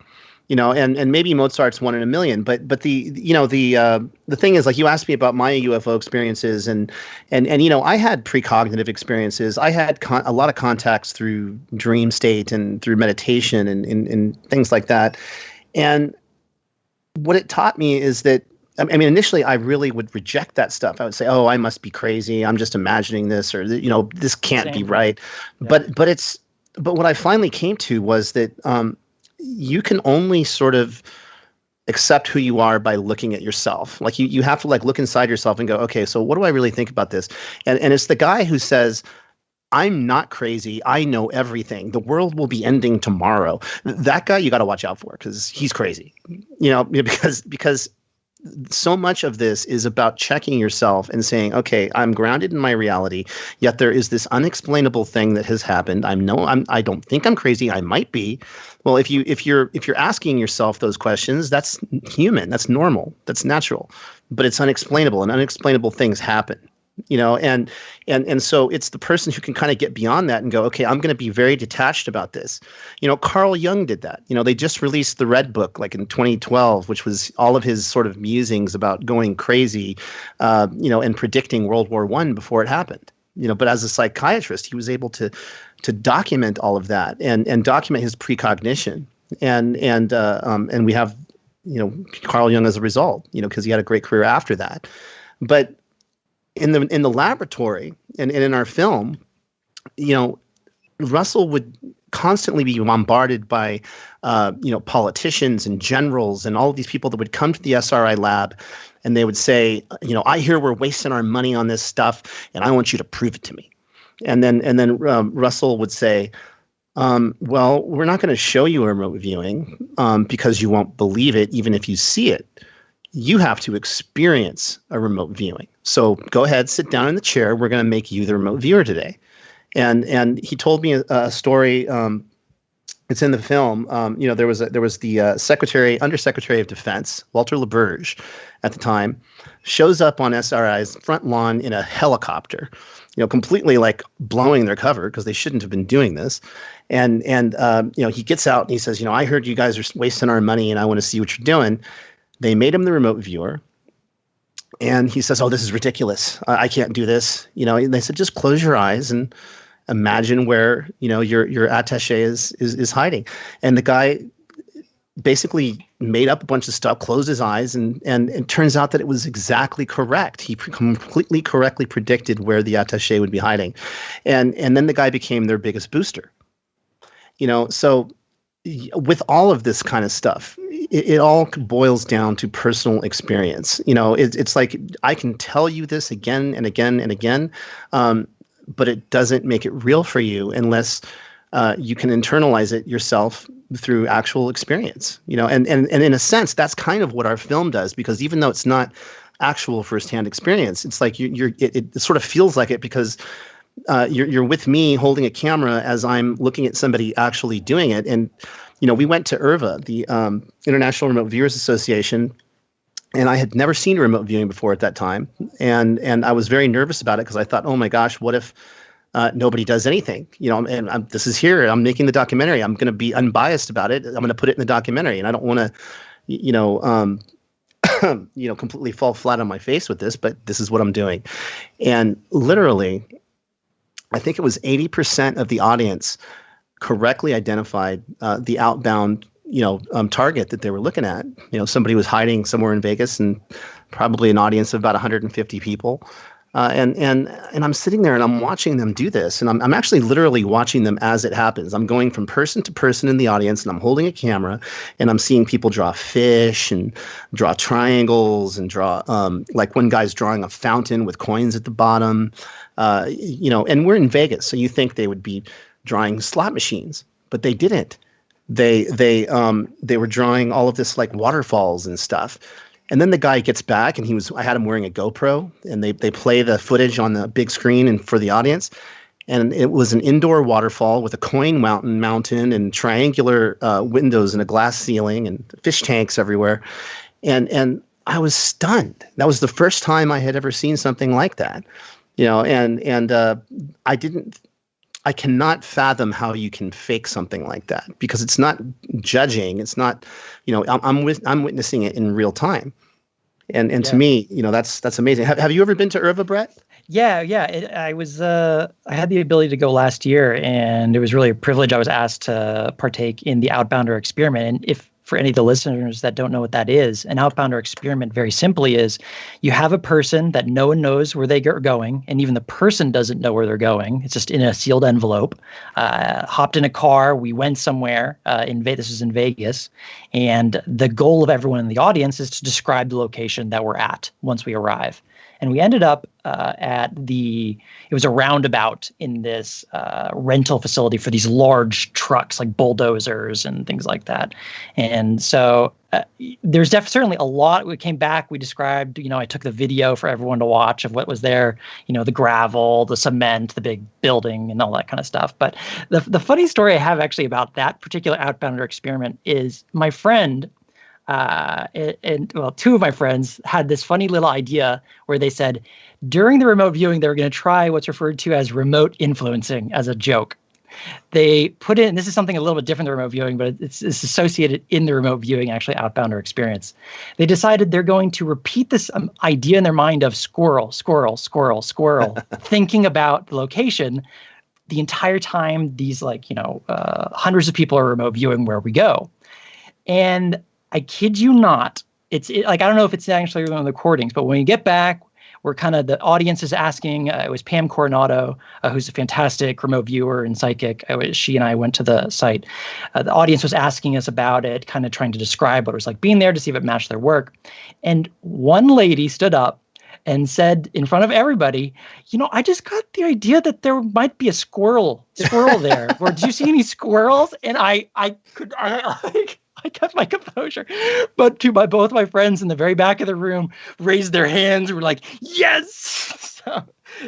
And maybe Mozart's 1 in a million. But the thing is, like, you asked me about my UFO experiences, and I had precognitive experiences. I had a lot of contacts through dream state and through meditation and things like that. And what it taught me is that, initially I really would reject that stuff. I would say, oh, I must be crazy. I'm just imagining this, or, this can't be right. Yeah. But what I finally came to was that you can only sort of accept who you are by looking at yourself. Like you have to look inside yourself and go, okay, so what do I really think about this? And it's the guy who says, I'm not crazy. I know everything. The world will be ending tomorrow. That guy you got to watch out for, because he's crazy. Because so much of this is about checking yourself and saying, okay, I'm grounded in my reality, yet there is this unexplainable thing that has happened. I don't think I'm crazy. I might be. Well, if you're asking yourself those questions, that's human. That's normal. That's natural. But it's unexplainable, and unexplainable things happen. And so it's the person who can kind of get beyond that and go, okay, I'm going to be very detached about this. Carl Jung did that. They just released the Red Book like in 2012, which was all of his sort of musings about going crazy, and predicting World War I before it happened. But as a psychiatrist, he was able to document all of that and document his precognition. And we have, Carl Jung as a result, because he had a great career after that. But in the laboratory and in our film, Russell would constantly be bombarded by, politicians and generals and all of these people that would come to the SRI lab, and they would say, I hear we're wasting our money on this stuff, and I want you to prove it to me. And then Russell would say, well, we're not going to show you a remote viewing because you won't believe it, even if you see it. you have to experience a remote viewing. So go ahead, sit down in the chair. We're going to make you the remote viewer today. And he told me a story. It's in the film. There was the Undersecretary of Defense, Walter LaBerge, at the time, shows up on SRI's front lawn in a helicopter, completely like blowing their cover because they shouldn't have been doing this. And he gets out and he says, I heard you guys are wasting our money and I want to see what you're doing. They made him the remote viewer. And he says, oh, this is ridiculous. I can't do this. And they said, just close your eyes and imagine where, your attaché is hiding. And the guy basically made up a bunch of stuff, closed his eyes, and it turns out that it was exactly correct. He completely correctly predicted where the attaché would be hiding. And then the guy became their biggest booster. So with all of this kind of stuff, it all boils down to personal experience. It's like I can tell you this again and again and again, but it doesn't make it real for you unless you can internalize it yourself through actual experience. And in a sense, that's kind of what our film does, because even though it's not actual firsthand experience, it's like it sort of feels like it because you're with me holding a camera as I'm looking at somebody actually doing it. And we went to IRVA, the International Remote Viewers Association, and I had never seen remote viewing before at that time. And I was very nervous about it because I thought, oh my gosh, what if nobody does anything? This is here. I'm making the documentary. I'm going to be unbiased about it. I'm going to put it in the documentary, and I don't want to, completely fall flat on my face with this, but this is what I'm doing. And literally, I think it was 80% of the audience correctly identified the outbound target that they were looking at. Somebody was hiding somewhere in Vegas, and probably an audience of about 150 people. And I'm sitting there and I'm watching them do this, and I'm actually literally watching them as it happens. I'm going from person to person in the audience, and I'm holding a camera, and I'm seeing people draw fish and draw triangles and draw like one guy's drawing a fountain with coins at the bottom. And we're in Vegas, so you think they would be drawing slot machines, but they didn't. They were drawing all of this like waterfalls and stuff. And then the guy gets back, and I had him wearing a GoPro, and they play the footage on the big screen and for the audience. And it was an indoor waterfall with a coin mountain and triangular windows and a glass ceiling and fish tanks everywhere. And I was stunned. That was the first time I had ever seen something like that. I cannot fathom how you can fake something like that, because it's not judging. It's not, I'm witnessing it in real time. And to me, that's amazing. Have you ever been to IRVA, Brett? Yeah. I had the ability to go last year, and it was really a privilege. I was asked to partake in the Outbounder experiment. And if for any of the listeners that don't know what that is, an Outbounder experiment very simply is you have a person that no one knows where they are going, and even the person doesn't know where they're going. It's just in a sealed envelope. Hopped in a car. We went somewhere. This was in Vegas. And the goal of everyone in the audience is to describe the location that we're at once we arrive. And we ended up it was a roundabout in this rental facility for these large trucks like bulldozers and things like that. And so there's certainly a lot. We came back, we described, I took the video for everyone to watch of what was there, the gravel, the cement, the big building and all that kind of stuff. But the funny story I have actually about that particular Outbounder experiment is my friend, two of my friends had this funny little idea where they said during the remote viewing, they were going to try what's referred to as remote influencing as a joke. They put in, this is something a little bit different than remote viewing, but it's associated in the remote viewing, actually, Outbounder experience. They decided they're going to repeat this idea in their mind of squirrel, squirrel, squirrel, squirrel, thinking about the location the entire time these hundreds of people are remote viewing where we go. And I kid you not, I don't know if it's actually on the recordings, but when you get back, the audience is asking, it was Pam Coronado, who's a fantastic remote viewer and psychic. She and I went to the site. The audience was asking us about it, kind of trying to describe what it was like being there to see if it matched their work. And one lady stood up and said in front of everybody, I just got the idea that there might be a squirrel there. Or did you see any squirrels? And I I kept my composure. But both my friends in the very back of the room raised their hands and were like, yes. So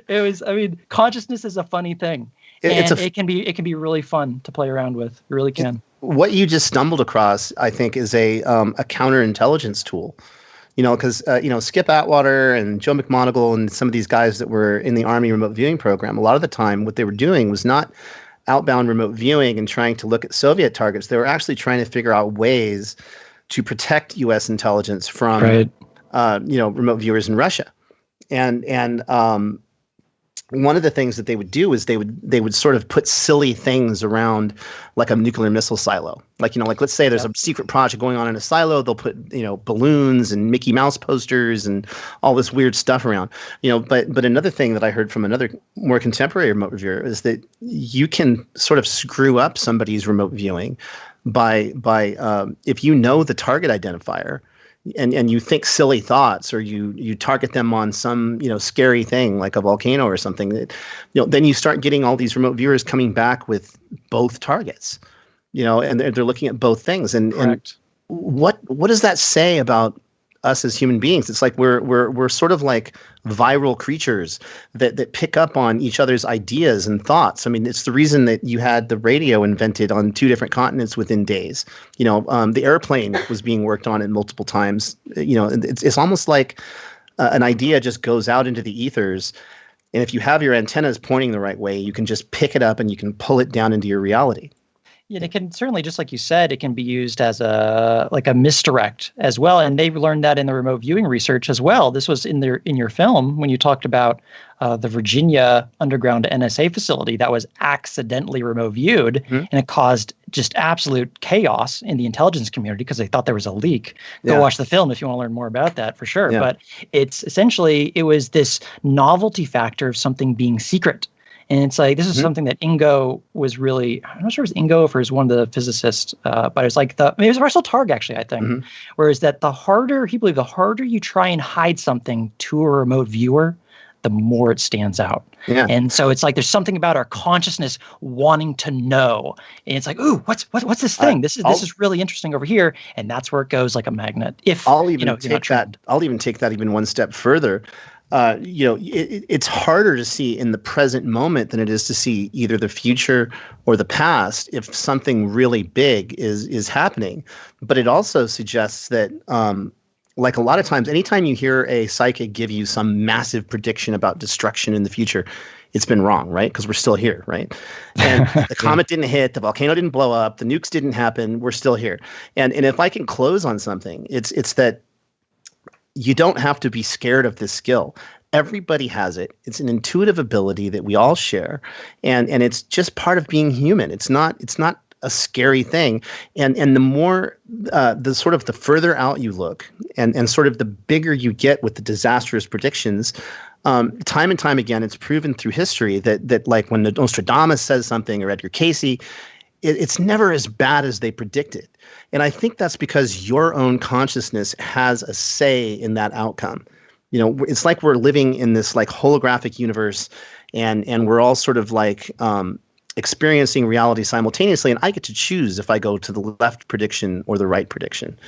it was, I mean, consciousness is a funny thing. It can be really fun to play around with. It really can. What you just stumbled across, I think, is a counterintelligence tool. Because Skip Atwater and Joe McMoneagle and some of these guys that were in the Army remote viewing program, a lot of the time what they were doing was not outbound remote viewing and trying to look at Soviet targets. They were actually trying to figure out ways to protect U.S. intelligence from, remote viewers in Russia. And one of the things that they would do is they would sort of put silly things around like a nuclear missile silo. Like let's say there's a secret project going on in a silo. They'll put, balloons and Mickey Mouse posters and all this weird stuff around. But another thing that I heard from another more contemporary remote viewer is that you can sort of screw up somebody's remote viewing by if you know the target identifier, and you think silly thoughts, or you target them on some scary thing like a volcano or something, that then you start getting all these remote viewers coming back with both targets, and they're looking at both things. And what does that say about us as human beings? It's like we're sort of like viral creatures that pick up on each other's ideas and thoughts. I mean, it's the reason that you had the radio invented on 2 different continents within days. The airplane was being worked on in multiple times. It's almost like an idea just goes out into the ethers, and if you have your antennas pointing the right way, you can just pick it up and you can pull it down into your reality. Yeah, it can certainly, just like you said, it can be used as a misdirect as well. And they learned that in the remote viewing research as well. This was in your film when you talked about the Virginia underground NSA facility that was accidentally remote viewed, and it caused just absolute chaos in the intelligence community because they thought there was a leak. Go watch the film if you want to learn more about that, for sure. Yeah. But it's essentially, it was this novelty factor of something being secret. And it's like, this is something that Ingo was really, I'm not sure it was Ingo or it was one of the physicists, but it was like it was Russell Targ, actually, I think. Whereas that he believed the harder you try and hide something to a remote viewer, the more it stands out. Yeah. And so it's like there's something about our consciousness wanting to know. And it's like, ooh, what's this thing? This is really interesting over here. And that's where it goes like a magnet. I'll even take that even one step further. It's harder to see in the present moment than it is to see either the future or the past if something really big is happening. But it also suggests that, like a lot of times, anytime you hear a psychic give you some massive prediction about destruction in the future, it's been wrong, right? Because we're still here, right? And the comet didn't hit, the volcano didn't blow up, the nukes didn't happen, we're still here. And if I can close on something, it's that you don't have to be scared of this skill. Everybody has it. It's an intuitive ability that we all share, and it's just part of being human. It's not a scary thing. And the more the further out you look, and sort of the bigger you get with the disastrous predictions, time and time again, it's proven through history that like when Nostradamus says something, or Edgar Cayce, it's never as bad as they predicted. And I think that's because your own consciousness has a say in that outcome. It's like we're living in this like holographic universe, and we're all sort of like experiencing reality simultaneously. And I get to choose if I go to the left prediction or the right prediction.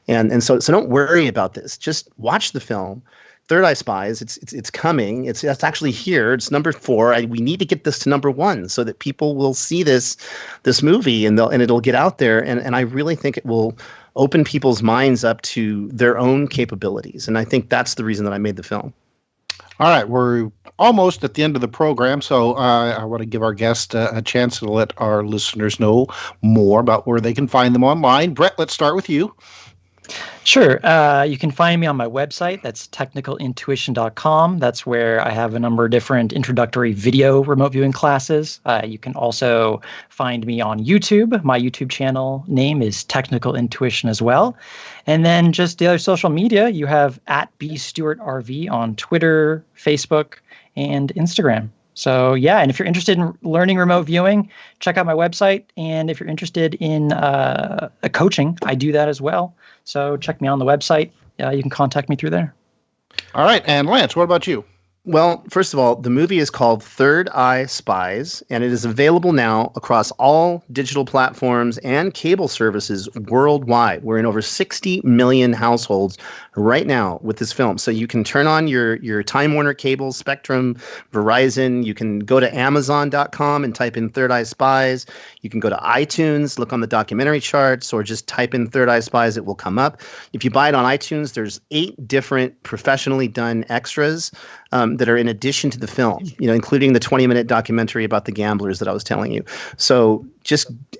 And so don't worry about this. Just watch the film. Third Eye Spies, it's coming. It's actually here. It's number 4. We need to get this to number 1 so that people will see this movie and it'll get out there. And I really think it will open people's minds up to their own capabilities. And I think that's the reason that I made the film. All right, we're almost at the end of the program, so I want to give our guest a chance to let our listeners know more about where they can find them online. Brett, let's start with you. Sure. You can find me on my website. That's technicalintuition.com. That's where I have a number of different introductory video remote viewing classes. You can also find me on YouTube. My YouTube channel name is Technical Intuition as well. And then just the other social media, you have @BStewartRV on Twitter, Facebook, and Instagram. So yeah, and if you're interested in learning remote viewing, check out my website. And if you're interested in coaching, I do that as well. So check me on the website. You can contact me through there. All right. And Lance, what about you? Well, first of all, the movie is called Third Eye Spies, and it is available now across all digital platforms and cable services worldwide. We're in over 60 million households right now with this film. So you can turn on your Time Warner cable, Spectrum, Verizon. You can go to Amazon.com and type in Third Eye Spies. You can go to iTunes, look on the documentary charts, or just type in Third Eye Spies. It will come up. If you buy it on iTunes, there's 8 different professionally done extras that are in addition to the film, including the 20-minute documentary about the gamblers that I was telling you. So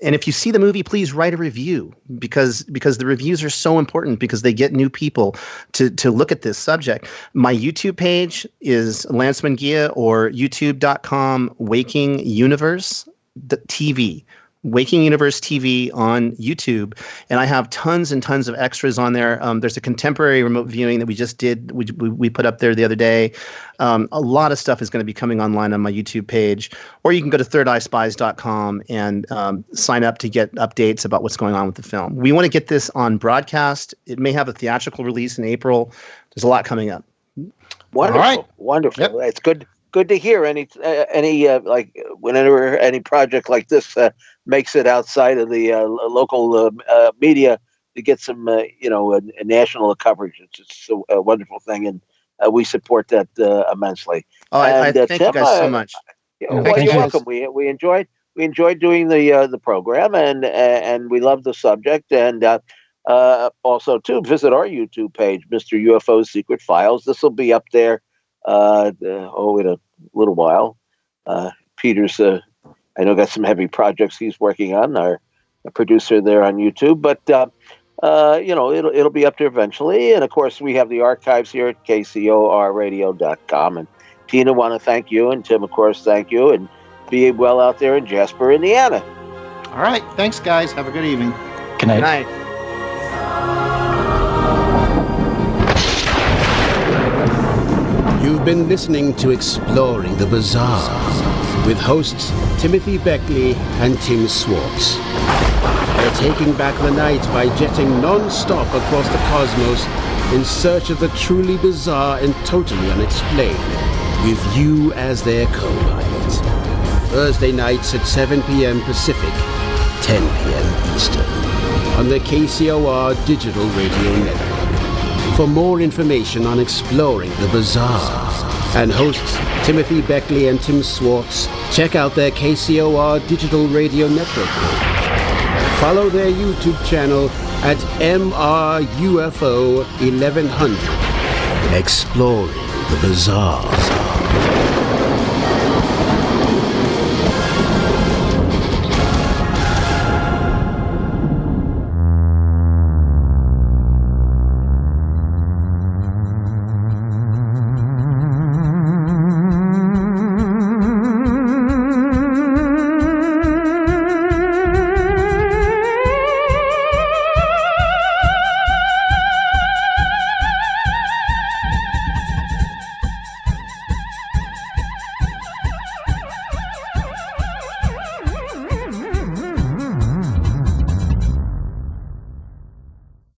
and if you see the movie, please write a review because the reviews are so important because they get new people to look at this subject. My YouTube page is Lance Mungia or youtube.com Waking Universe TV. Waking Universe TV on YouTube, and I have tons and tons of extras on there. There's a contemporary remote viewing that we just did. We put up there the other day. A lot of stuff is going to be coming online on my YouTube page, or you can go to thirdeyespies.com and sign up to get updates about what's going on with the film. We want to get this on broadcast. It may have a theatrical release in April. There's a lot coming up. Wonderful, All right. wonderful. Yep. It's good to hear like whenever any project like this makes it outside of the local media to get some a national coverage. It's just a wonderful thing, and we support that immensely. Oh, I thank you Tim, guys so much. Well, Thank you're you. welcome. We enjoyed doing the program, and we love the subject, and also to visit our YouTube page, Mr. UFO Secret Files. This will be up there in a little while. Peter's I know got some heavy projects he's working on. Our producer there on YouTube, but it'll be up there eventually. And of course, we have the archives here at kcorradio.com. And Tina, want to thank you, and Tim, of course, thank you, and be well out there in Jasper, Indiana. All right. Thanks, guys. Have a good evening. Good night. Good night. You've been listening to Exploring the Bizarre with hosts Timothy Beckley and Tim Swartz. They're taking back the night by jetting non-stop across the cosmos in search of the truly bizarre and totally unexplained, with you as their co-pilot. Thursday nights at 7 p.m. Pacific, 10 p.m. Eastern, on the KCOR Digital Radio Network. For more information on Exploring the Bizarre and hosts Timothy Beckley and Tim Swartz, check out their KCOR Digital Radio Network page. Follow their YouTube channel at MRUFO 1100. Exploring the Bizarre.